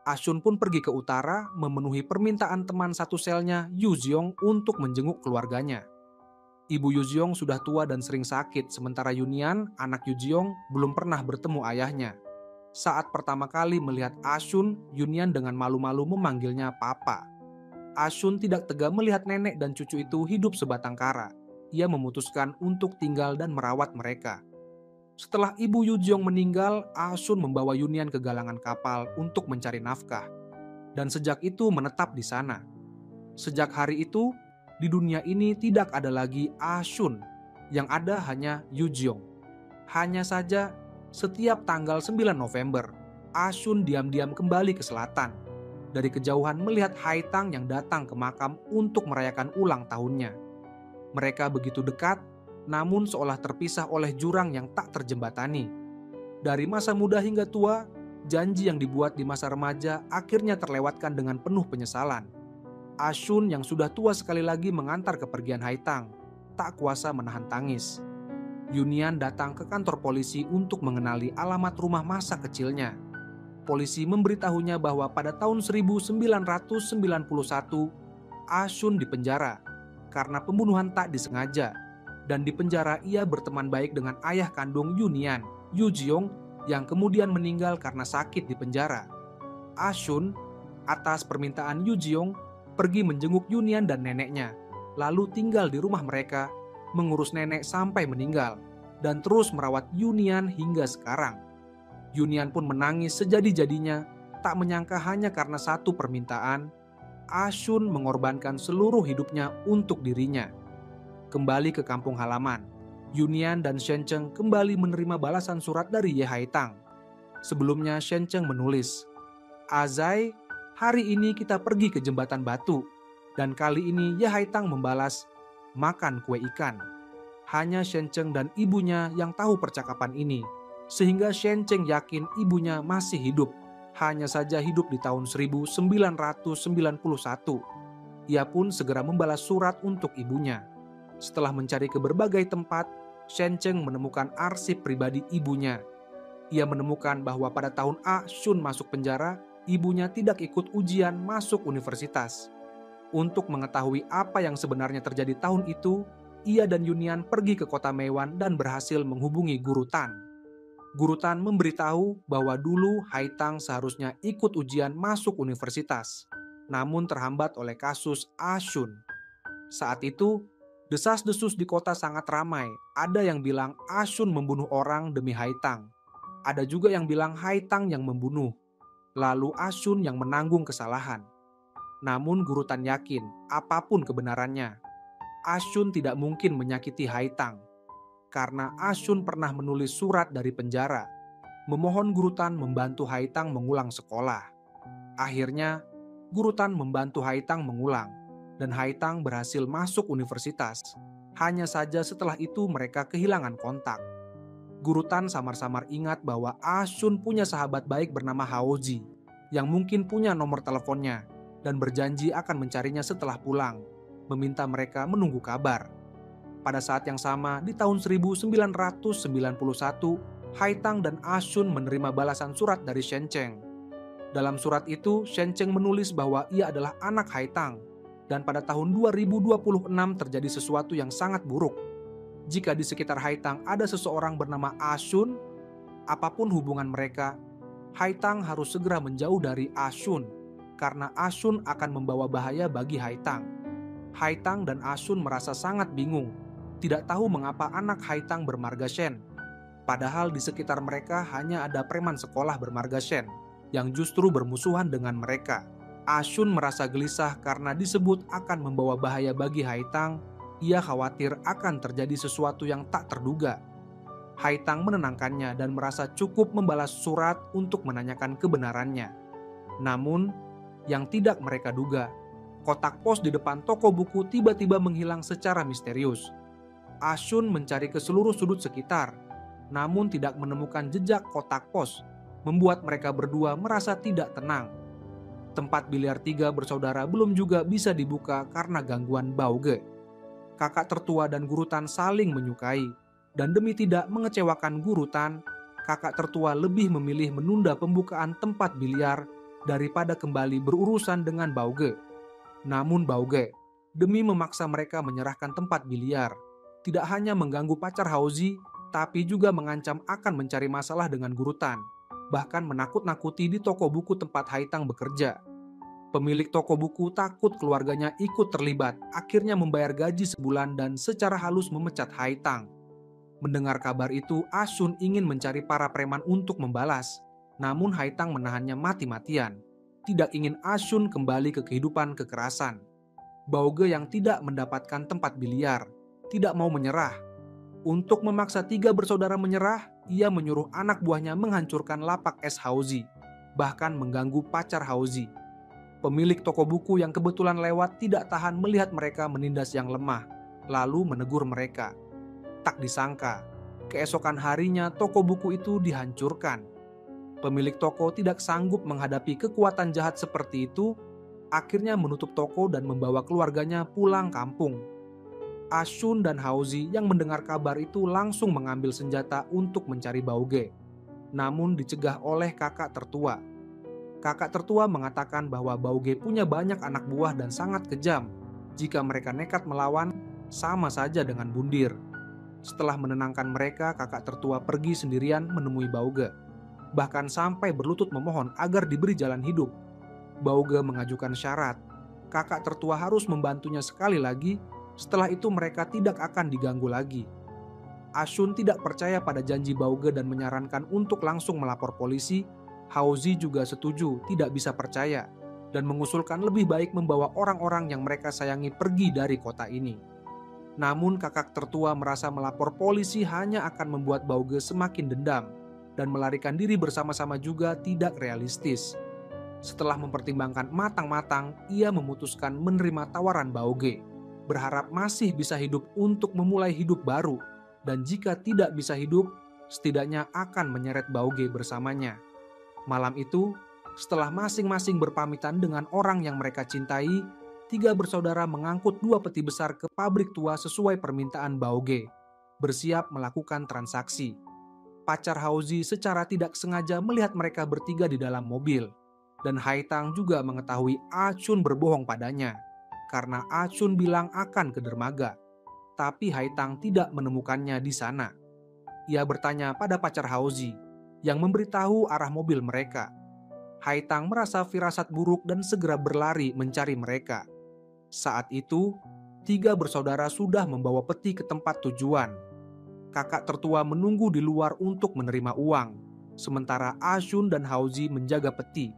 Ashun pun pergi ke utara memenuhi permintaan teman satu selnya Yu Ziong untuk menjenguk keluarganya. Ibu Yu Ziong sudah tua dan sering sakit, sementara Yunian, anak Yu Ziong, belum pernah bertemu ayahnya. Saat pertama kali melihat Ashun, Yunian dengan malu-malu memanggilnya Papa. Ashun tidak tega melihat nenek dan cucu itu hidup sebatang kara. Ia memutuskan untuk tinggal dan merawat mereka. Setelah ibu Yu Ziong meninggal, Ashun membawa Yunian ke galangan kapal untuk mencari nafkah. Dan sejak itu menetap di sana. Sejak hari itu, di dunia ini tidak ada lagi Ashun. Yang ada hanya Yu Ziong. Hanya saja, setiap tanggal 9 November, Ashun diam-diam kembali ke selatan. Dari kejauhan melihat Haitang yang datang ke makam untuk merayakan ulang tahunnya. Mereka begitu dekat, namun seolah terpisah oleh jurang yang tak terjembatani. Dari masa muda hingga tua, janji yang dibuat di masa remaja akhirnya terlewatkan dengan penuh penyesalan. Ashun yang sudah tua sekali lagi mengantar kepergian Haitang, tak kuasa menahan tangis. Yunian datang ke kantor polisi untuk mengenali alamat rumah masa kecilnya. Polisi memberitahunya bahwa pada tahun 1991, Ashun dipenjara karena pembunuhan tak disengaja, dan di penjara ia berteman baik dengan ayah kandung Yunian, Yu Ziong, yang kemudian meninggal karena sakit di penjara. Ashun, atas permintaan Yu Ziong, pergi menjenguk Yunian dan neneknya, lalu tinggal di rumah mereka, mengurus nenek sampai meninggal, dan terus merawat Yunian hingga sekarang. Yunian pun menangis sejadi-jadinya, tak menyangka hanya karena satu permintaan, Ashun mengorbankan seluruh hidupnya untuk dirinya. Kembali ke kampung halaman, Yunian dan Shen Cheng kembali menerima balasan surat dari Ye Haitang. Sebelumnya Shen Cheng menulis, "Azai, hari ini kita pergi ke jembatan batu." Dan kali ini Ye Haitang membalas, "Makan kue ikan." Hanya Shen Cheng dan ibunya yang tahu percakapan ini, sehingga Shen Cheng yakin ibunya masih hidup. Hanya saja hidup di tahun 1991. Ia pun segera membalas surat untuk ibunya. Setelah mencari ke berbagai tempat, Shen Cheng menemukan arsip pribadi ibunya. Ia menemukan bahwa pada tahun Ashun masuk penjara, ibunya tidak ikut ujian masuk universitas. Untuk mengetahui apa yang sebenarnya terjadi tahun itu, ia dan Yunian pergi ke kota Meiwan dan berhasil menghubungi Guru Tan. Guru Tan memberitahu bahwa dulu Haitang seharusnya ikut ujian masuk universitas, namun terhambat oleh kasus Ashun. Saat itu, desas-desus di kota sangat ramai. Ada yang bilang Ashun membunuh orang demi Haitang. Ada juga yang bilang Haitang yang membunuh, lalu Ashun yang menanggung kesalahan. Namun Guru Tan yakin, apapun kebenarannya, Ashun tidak mungkin menyakiti Haitang. Karena Ashun pernah menulis surat dari penjara, memohon Guru Tan membantu Haitang mengulang sekolah. Akhirnya, Guru Tan membantu Haitang mengulang, dan Haitang berhasil masuk universitas. Hanya saja setelah itu mereka kehilangan kontak. Guru Tan samar-samar ingat bahwa Ashun punya sahabat baik bernama Haoji, yang mungkin punya nomor teleponnya, dan berjanji akan mencarinya setelah pulang, meminta mereka menunggu kabar. Pada saat yang sama, di tahun 1991, Haitang dan Ashun menerima balasan surat dari Shen Cheng. Dalam surat itu, Shen Cheng menulis bahwa ia adalah anak Haitang, dan pada tahun 2026 terjadi sesuatu yang sangat buruk. Jika di sekitar Haitang ada seseorang bernama Ashun, apapun hubungan mereka, Haitang harus segera menjauh dari Ashun, karena Ashun akan membawa bahaya bagi Haitang. Haitang dan Ashun merasa sangat bingung, tidak tahu mengapa anak Haitang bermarga Shen. Padahal di sekitar mereka hanya ada preman sekolah bermarga Shen yang justru bermusuhan dengan mereka. Ashun merasa gelisah karena disebut akan membawa bahaya bagi Haitang Ia khawatir akan terjadi sesuatu yang tak terduga. Haitang menenangkannya dan merasa cukup membalas surat untuk menanyakan kebenarannya. Namun, yang tidak mereka duga, kotak pos di depan toko buku tiba-tiba menghilang secara misterius. Ashun mencari ke seluruh sudut sekitar, namun tidak menemukan jejak kotak pos, membuat mereka berdua merasa tidak tenang. Tempat biliar 3 bersaudara belum juga bisa dibuka karena gangguan Bauge. Kakak tertua dan Guru Tan saling menyukai, dan demi tidak mengecewakan Guru Tan, kakak tertua lebih memilih menunda pembukaan tempat biliar daripada kembali berurusan dengan Bauge. Namun Bauge, demi memaksa mereka menyerahkan tempat biliar, tidak hanya mengganggu pacar Hauzi, tapi juga mengancam akan mencari masalah dengan Guru Tan, bahkan menakut-nakuti di toko buku tempat Haitang bekerja. Pemilik toko buku takut keluarganya ikut terlibat, akhirnya membayar gaji sebulan dan secara halus memecat Haitang. Mendengar kabar itu, Ashun ingin mencari para preman untuk membalas, namun Haitang menahannya mati-matian. Tidak ingin Ashun kembali ke kehidupan kekerasan. Bauge yang tidak mendapatkan tempat biliar, tidak mau menyerah. Untuk memaksa 3 bersaudara menyerah, ia menyuruh anak buahnya menghancurkan lapak es Hauzi, bahkan mengganggu pacar Hauzi. Pemilik toko buku yang kebetulan lewat tidak tahan melihat mereka menindas yang lemah, lalu menegur mereka. Tak disangka, keesokan harinya toko buku itu dihancurkan. Pemilik toko tidak sanggup menghadapi kekuatan jahat seperti itu, akhirnya menutup toko dan membawa keluarganya pulang kampung. Ashun dan Hauzi yang mendengar kabar itu langsung mengambil senjata untuk mencari Bauge, namun dicegah oleh kakak tertua. Kakak tertua mengatakan bahwa Bauge punya banyak anak buah dan sangat kejam. Jika mereka nekat melawan, sama saja dengan bundir. Setelah menenangkan mereka, kakak tertua pergi sendirian menemui Bauge, bahkan sampai berlutut memohon agar diberi jalan hidup. Bauge mengajukan syarat, kakak tertua harus membantunya sekali lagi, setelah itu mereka tidak akan diganggu lagi. Ashun tidak percaya pada janji Bauge dan menyarankan untuk langsung melapor polisi. Hauzi juga setuju, tidak bisa percaya, dan mengusulkan lebih baik membawa orang-orang yang mereka sayangi pergi dari kota ini. Namun kakak tertua merasa melapor polisi hanya akan membuat Bauge semakin dendam, dan melarikan diri bersama-sama juga tidak realistis. Setelah mempertimbangkan matang-matang, ia memutuskan menerima tawaran Bauge, berharap masih bisa hidup untuk memulai hidup baru, dan jika tidak bisa hidup, setidaknya akan menyeret Bauge bersamanya. Malam itu, setelah masing-masing berpamitan dengan orang yang mereka cintai, 3 bersaudara mengangkut 2 peti besar ke pabrik tua sesuai permintaan Bauge, bersiap melakukan transaksi. Pacar Hauzi secara tidak sengaja melihat mereka bertiga di dalam mobil, dan Haitang juga mengetahui Ashun berbohong padanya, karena Ashun bilang akan ke dermaga, tapi Haitang tidak menemukannya di sana. Ia bertanya pada pacar Hauzi, yang memberitahu arah mobil mereka. Haitang merasa firasat buruk dan segera berlari mencari mereka. Saat itu, 3 bersaudara sudah membawa peti ke tempat tujuan. Kakak tertua menunggu di luar untuk menerima uang, sementara Ashun dan Hauzi menjaga peti.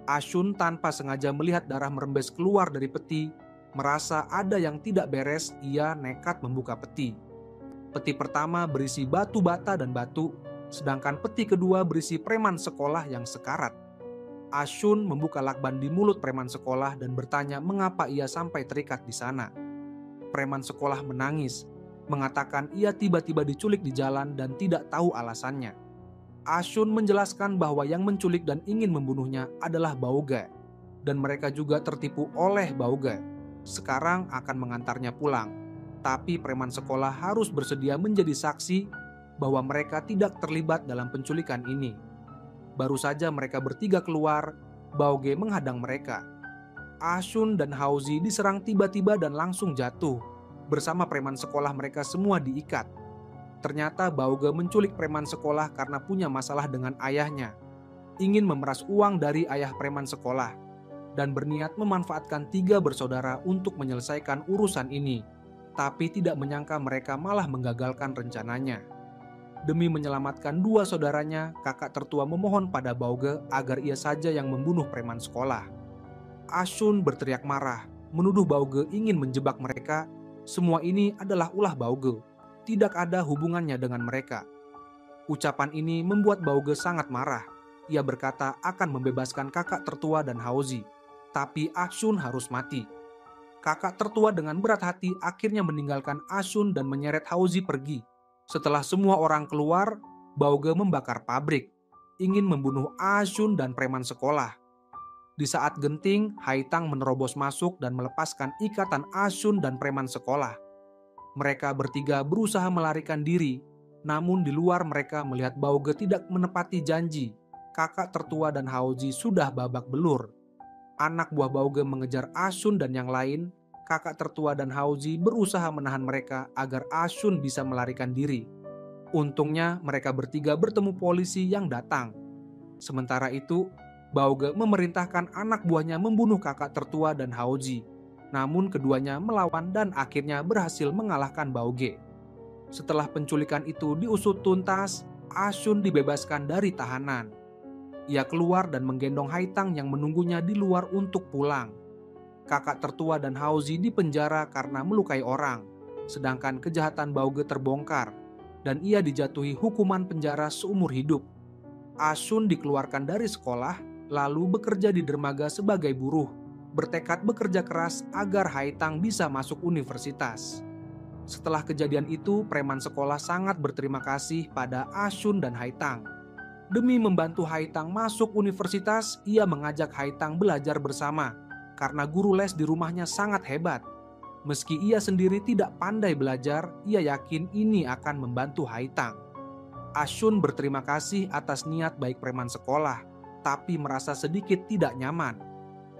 Ashun tanpa sengaja melihat darah merembes keluar dari peti, merasa ada yang tidak beres, ia nekat membuka peti. Peti pertama berisi batu bata dan batu, sedangkan peti kedua berisi preman sekolah yang sekarat. Ashun membuka lakban di mulut preman sekolah dan bertanya mengapa ia sampai terikat di sana. Preman sekolah menangis, mengatakan ia tiba-tiba diculik di jalan dan tidak tahu alasannya. Ashun menjelaskan bahwa yang menculik dan ingin membunuhnya adalah Bauge, dan mereka juga tertipu oleh Bauge. Sekarang akan mengantarnya pulang, tapi preman sekolah harus bersedia menjadi saksi bahwa mereka tidak terlibat dalam penculikan ini. Baru saja mereka bertiga keluar, Bauge menghadang mereka. Ashun dan Hauzi diserang tiba-tiba dan langsung jatuh. Bersama preman sekolah mereka semua diikat. Ternyata Bauge menculik preman sekolah karena punya masalah dengan ayahnya. Ingin memeras uang dari ayah preman sekolah, dan berniat memanfaatkan 3 bersaudara untuk menyelesaikan urusan ini. Tapi tidak menyangka mereka malah menggagalkan rencananya. Demi menyelamatkan 2 saudaranya, kakak tertua memohon pada Bauge agar ia saja yang membunuh preman sekolah. Ashun berteriak marah, menuduh Bauge ingin menjebak mereka, Semua ini adalah ulah Bauge, tidak ada hubungannya dengan mereka. Ucapan ini membuat Bauge sangat marah. Ia berkata akan membebaskan kakak tertua dan Haozi, tapi Ashun harus mati. Kakak tertua dengan berat hati akhirnya meninggalkan Ashun dan menyeret Haozi pergi. Setelah semua orang keluar, Bauge membakar pabrik, ingin membunuh Ashun dan preman sekolah. Di saat genting, Haitang menerobos masuk dan melepaskan ikatan Ashun dan preman sekolah. Mereka bertiga berusaha melarikan diri, namun di luar mereka melihat Bauge tidak menepati janji. Kakak tertua dan Haozi sudah babak belur. Anak buah Bauge mengejar Ashun dan yang lain. Kakak tertua dan Haozi berusaha menahan mereka agar Ashun bisa melarikan diri. Untungnya mereka bertiga bertemu polisi yang datang. Sementara itu, Bauge memerintahkan anak buahnya membunuh kakak tertua dan Haozi. Namun keduanya melawan dan akhirnya berhasil mengalahkan Bauge. Setelah penculikan itu diusut tuntas, Ashun dibebaskan dari tahanan. Ia keluar dan menggendong Haitang yang menunggunya di luar untuk pulang. Kakak tertua dan Haozi dipenjara karena melukai orang, sedangkan kejahatan Bauge terbongkar dan ia dijatuhi hukuman penjara seumur hidup. Ashun dikeluarkan dari sekolah, lalu bekerja di dermaga sebagai buruh, bertekad bekerja keras agar Haitang bisa masuk universitas. Setelah kejadian itu, preman sekolah sangat berterima kasih pada Ashun dan Haitang. Demi membantu Haitang masuk universitas, ia mengajak Haitang belajar bersama, karena guru les di rumahnya sangat hebat. Meski ia sendiri tidak pandai belajar, ia yakin ini akan membantu Haitang. Ashun berterima kasih atas niat baik preman sekolah, tapi merasa sedikit tidak nyaman.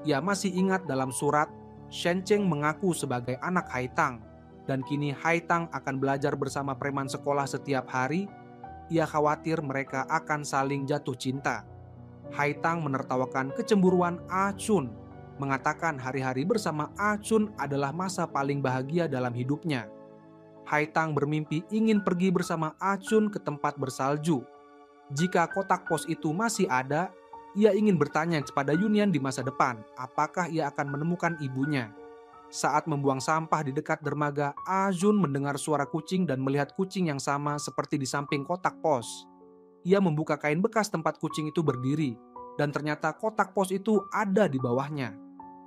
Ia masih ingat dalam surat, Shen Cheng mengaku sebagai anak Haitang, dan kini Haitang akan belajar bersama preman sekolah setiap hari. Ia khawatir mereka akan saling jatuh cinta. Haitang menertawakan kecemburuan Ashun, mengatakan hari-hari bersama Ashun adalah masa paling bahagia dalam hidupnya. Haitang bermimpi ingin pergi bersama Ashun ke tempat bersalju. Jika kotak pos itu masih ada, ia ingin bertanya kepada Yunyan di masa depan, apakah ia akan menemukan ibunya. Saat membuang sampah di dekat dermaga, Ashun mendengar suara kucing dan melihat kucing yang sama seperti di samping kotak pos. Ia membuka kain bekas tempat kucing itu berdiri, dan ternyata kotak pos itu ada di bawahnya.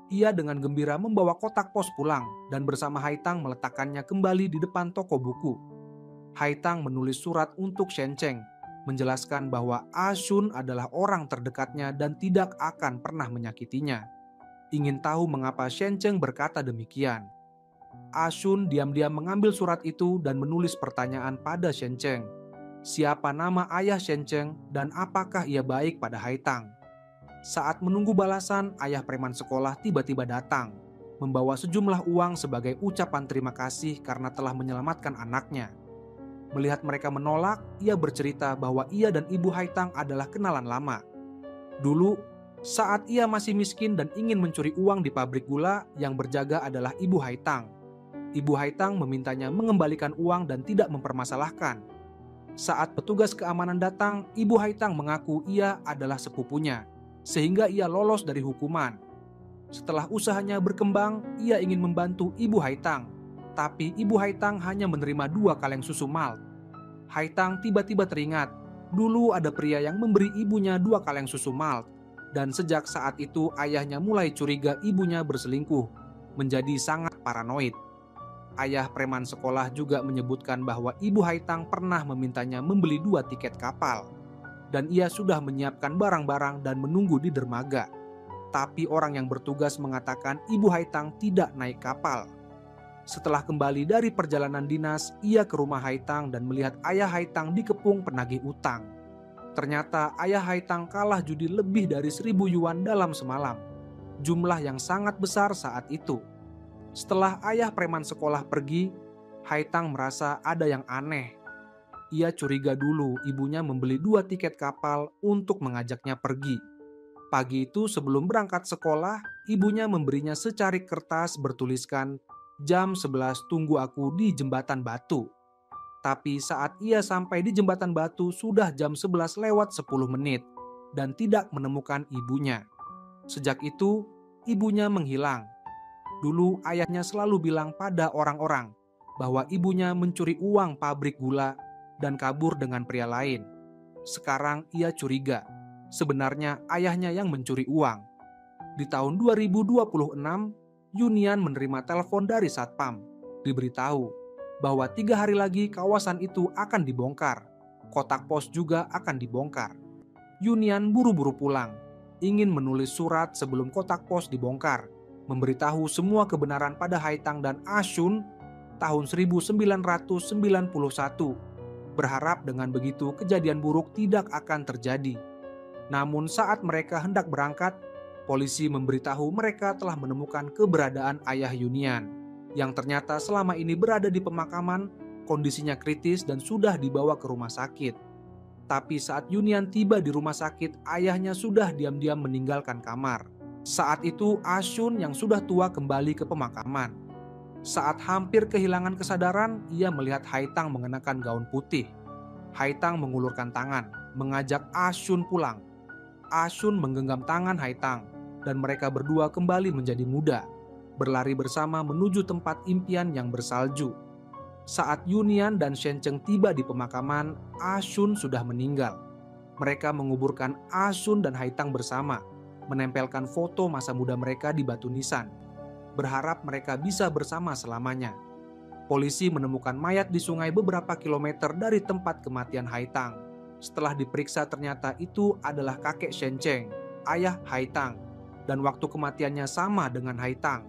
Ia dengan gembira membawa kotak pos pulang dan bersama Haitang meletakkannya kembali di depan toko buku. Haitang menulis surat untuk Shen Cheng, menjelaskan bahwa Ashun adalah orang terdekatnya dan tidak akan pernah menyakitinya. Ingin tahu mengapa Shen Cheng berkata demikian. Ashun diam-diam mengambil surat itu dan menulis pertanyaan pada Shen Cheng. Siapa nama ayah Shen Cheng dan apakah ia baik pada Haitang? Saat menunggu balasan, ayah preman sekolah tiba-tiba datang, membawa sejumlah uang sebagai ucapan terima kasih karena telah menyelamatkan anaknya. Melihat mereka menolak, ia bercerita bahwa ia dan ibu Haitang adalah kenalan lama. Dulu, saat ia masih miskin dan ingin mencuri uang di pabrik gula, yang berjaga adalah ibu Haitang. Ibu Haitang memintanya mengembalikan uang dan tidak mempermasalahkan. Saat petugas keamanan datang, ibu Haitang mengaku ia adalah sepupunya, sehingga ia lolos dari hukuman. Setelah usahanya berkembang, ia ingin membantu ibu Haitang, tapi ibu Haitang hanya menerima 2 kaleng susu malt. Haitang tiba-tiba teringat, dulu ada pria yang memberi ibunya 2 kaleng susu malt, dan sejak saat itu ayahnya mulai curiga ibunya berselingkuh, menjadi sangat paranoid. Ayah preman sekolah juga menyebutkan bahwa ibu Haitang pernah memintanya membeli 2 tiket kapal, dan ia sudah menyiapkan barang-barang dan menunggu di dermaga. Tapi orang yang bertugas mengatakan ibu Haitang tidak naik kapal. Setelah kembali dari perjalanan dinas, ia ke rumah Haitang dan melihat ayah Haitang dikepung penagih utang. Ternyata ayah Haitang kalah judi lebih dari 1.000 yuan dalam semalam, jumlah yang sangat besar saat itu. Setelah ayah preman sekolah pergi, Haitang merasa ada yang aneh. Ia curiga dulu ibunya membeli 2 tiket kapal untuk mengajaknya pergi. Pagi itu sebelum berangkat sekolah, ibunya memberinya secarik kertas bertuliskan, "Jam 11 tunggu aku di jembatan batu." Tapi saat ia sampai di jembatan batu sudah jam 11 lewat 10 menit dan tidak menemukan ibunya. Sejak itu, ibunya menghilang. Dulu ayahnya selalu bilang pada orang-orang bahwa ibunya mencuri uang pabrik gula dan kabur dengan pria lain. Sekarang ia curiga, sebenarnya ayahnya yang mencuri uang. Di tahun 2026, Yunian menerima telepon dari Satpam. Diberitahu bahwa 3 hari lagi kawasan itu akan dibongkar. Kotak pos juga akan dibongkar. Yunian buru-buru pulang, ingin menulis surat sebelum kotak pos dibongkar, memberitahu semua kebenaran pada Haitang dan Ashun tahun 1991. Berharap dengan begitu kejadian buruk tidak akan terjadi. Namun saat mereka hendak berangkat, polisi memberitahu mereka telah menemukan keberadaan ayah Yunian, yang ternyata selama ini berada di pemakaman, kondisinya kritis dan sudah dibawa ke rumah sakit. Tapi saat Yunian tiba di rumah sakit, ayahnya sudah diam-diam meninggalkan kamar. Saat itu Ashun yang sudah tua kembali ke pemakaman. Saat hampir kehilangan kesadaran, ia melihat Haitang mengenakan gaun putih. Haitang mengulurkan tangan, mengajak Ashun pulang. Ashun menggenggam tangan Haitang, dan mereka berdua kembali menjadi muda, berlari bersama menuju tempat impian yang bersalju. Saat Yunian dan Shencheng tiba di pemakaman, Ashun sudah meninggal. Mereka menguburkan Ashun dan Haitang bersama, menempelkan foto masa muda mereka di batu nisan, berharap mereka bisa bersama selamanya. Polisi menemukan mayat di sungai beberapa kilometer dari tempat kematian Haitang. Setelah diperiksa ternyata itu adalah kakek Shencheng, ayah Haitang, dan waktu kematiannya sama dengan Haitang.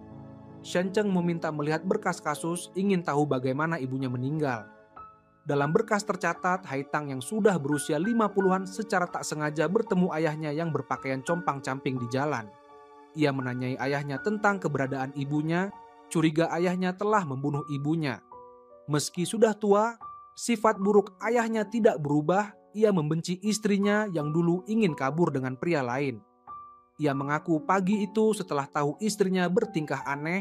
Shencheng meminta melihat berkas kasus, ingin tahu bagaimana ibunya meninggal. Dalam berkas tercatat, Haitang yang sudah berusia 50-an secara tak sengaja bertemu ayahnya yang berpakaian compang-camping di jalan. Ia menanyai ayahnya tentang keberadaan ibunya, curiga ayahnya telah membunuh ibunya. Meski sudah tua, sifat buruk ayahnya tidak berubah. Ia membenci istrinya yang dulu ingin kabur dengan pria lain. Ia mengaku pagi itu setelah tahu istrinya bertingkah aneh,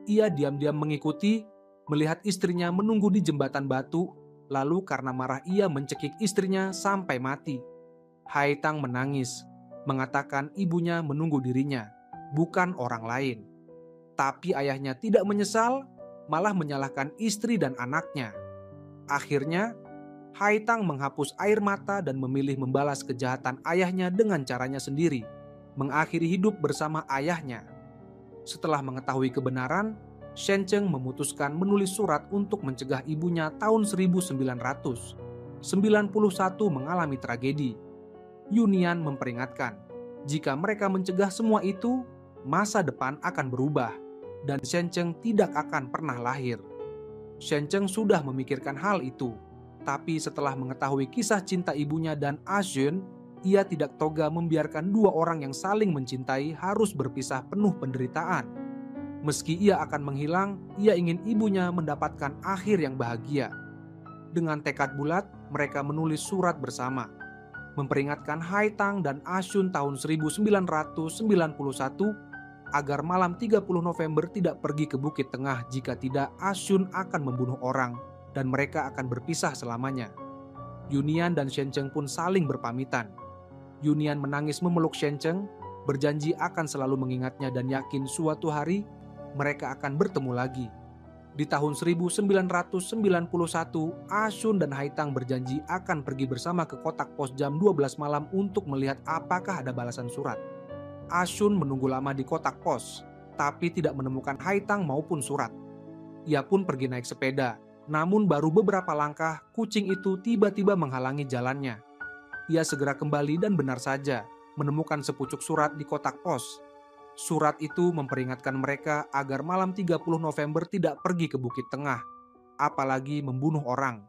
ia diam-diam mengikuti, melihat istrinya menunggu di jembatan batu, lalu karena marah ia mencekik istrinya sampai mati. Haitang menangis, mengatakan ibunya menunggu dirinya, bukan orang lain. Tapi ayahnya tidak menyesal, malah menyalahkan istri dan anaknya. Akhirnya, Haitang menghapus air mata dan memilih membalas kejahatan ayahnya dengan caranya sendiri, mengakhiri hidup bersama ayahnya. Setelah mengetahui kebenaran, Shencheng memutuskan menulis surat untuk mencegah ibunya tahun 1991 mengalami tragedi. Yunian memperingatkan, jika mereka mencegah semua itu, masa depan akan berubah dan Shencheng tidak akan pernah lahir. Shencheng sudah memikirkan hal itu, tapi setelah mengetahui kisah cinta ibunya dan Ashun, ia tidak tega membiarkan dua orang yang saling mencintai harus berpisah penuh penderitaan. Meski ia akan menghilang, ia ingin ibunya mendapatkan akhir yang bahagia. Dengan tekad bulat, mereka menulis surat bersama, memperingatkan Haitang dan Ashun tahun 1991 agar malam 30 November tidak pergi ke Bukit Tengah, jika tidak Ashun akan membunuh orang dan mereka akan berpisah selamanya. Yunian dan Shencheng pun saling berpamitan. Yunian menangis memeluk Shencheng, berjanji akan selalu mengingatnya dan yakin suatu hari mereka akan bertemu lagi. Di tahun 1991, Ashun dan Haitang berjanji akan pergi bersama ke kotak pos jam 12 malam untuk melihat apakah ada balasan surat. Ashun menunggu lama di kotak pos, tapi tidak menemukan Haitang maupun surat. Ia pun pergi naik sepeda, namun baru beberapa langkah, kucing itu tiba-tiba menghalangi jalannya. Ia segera kembali dan benar saja menemukan sepucuk surat di kotak pos. Surat itu memperingatkan mereka agar malam 30 November tidak pergi ke Bukit Tengah, apalagi membunuh orang.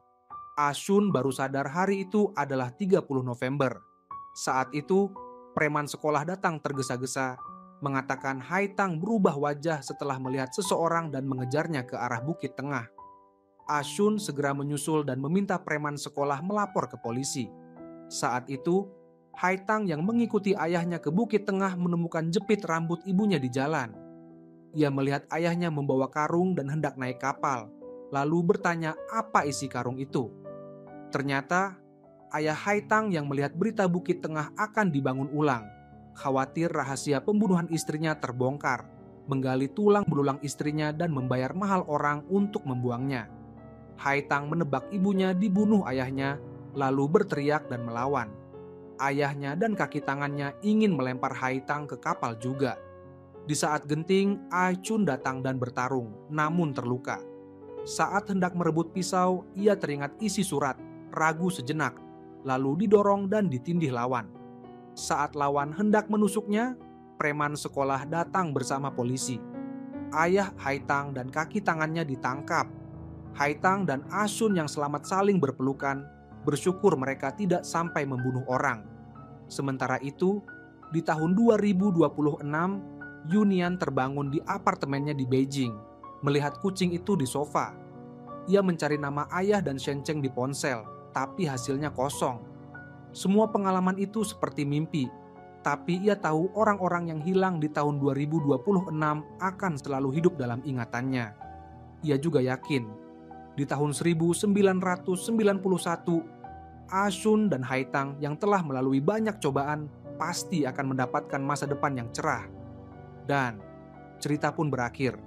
Ashun baru sadar hari itu adalah 30 November. Saat itu, preman sekolah datang tergesa-gesa, mengatakan Haitang berubah wajah setelah melihat seseorang dan mengejarnya ke arah Bukit Tengah. Ashun segera menyusul dan meminta preman sekolah melapor ke polisi. Saat itu, Haitang yang mengikuti ayahnya ke Bukit Tengah menemukan jepit rambut ibunya di jalan. Ia melihat ayahnya membawa karung dan hendak naik kapal, lalu bertanya apa isi karung itu. Ternyata, ayah Haitang yang melihat berita Bukit Tengah akan dibangun ulang, khawatir rahasia pembunuhan istrinya terbongkar. menggali tulang belulang istrinya dan membayar mahal orang untuk membuangnya. Haitang menebak ibunya dibunuh ayahnya, lalu berteriak dan melawan. Ayahnya dan kaki tangannya ingin melempar Haitang ke kapal juga. Di saat genting, Ai Chun datang dan bertarung, namun terluka. Saat hendak merebut pisau, ia teringat isi surat, ragu sejenak, lalu didorong dan ditindih lawan. Saat lawan hendak menusuknya, preman sekolah datang bersama polisi. Ayah Haitang dan kaki tangannya ditangkap. Haitang dan Asun yang selamat saling berpelukan, bersyukur mereka tidak sampai membunuh orang. Sementara itu, di tahun 2026, Yunian terbangun di apartemennya di Beijing, melihat kucing itu di sofa. Ia mencari nama ayah dan Shencheng di ponsel, tapi hasilnya kosong. Semua pengalaman itu seperti mimpi, tapi ia tahu orang-orang yang hilang di tahun 2026 akan selalu hidup dalam ingatannya. Ia juga yakin, di tahun 1991, Asun dan Haitang yang telah melalui banyak cobaan pasti akan mendapatkan masa depan yang cerah. Dan cerita pun berakhir.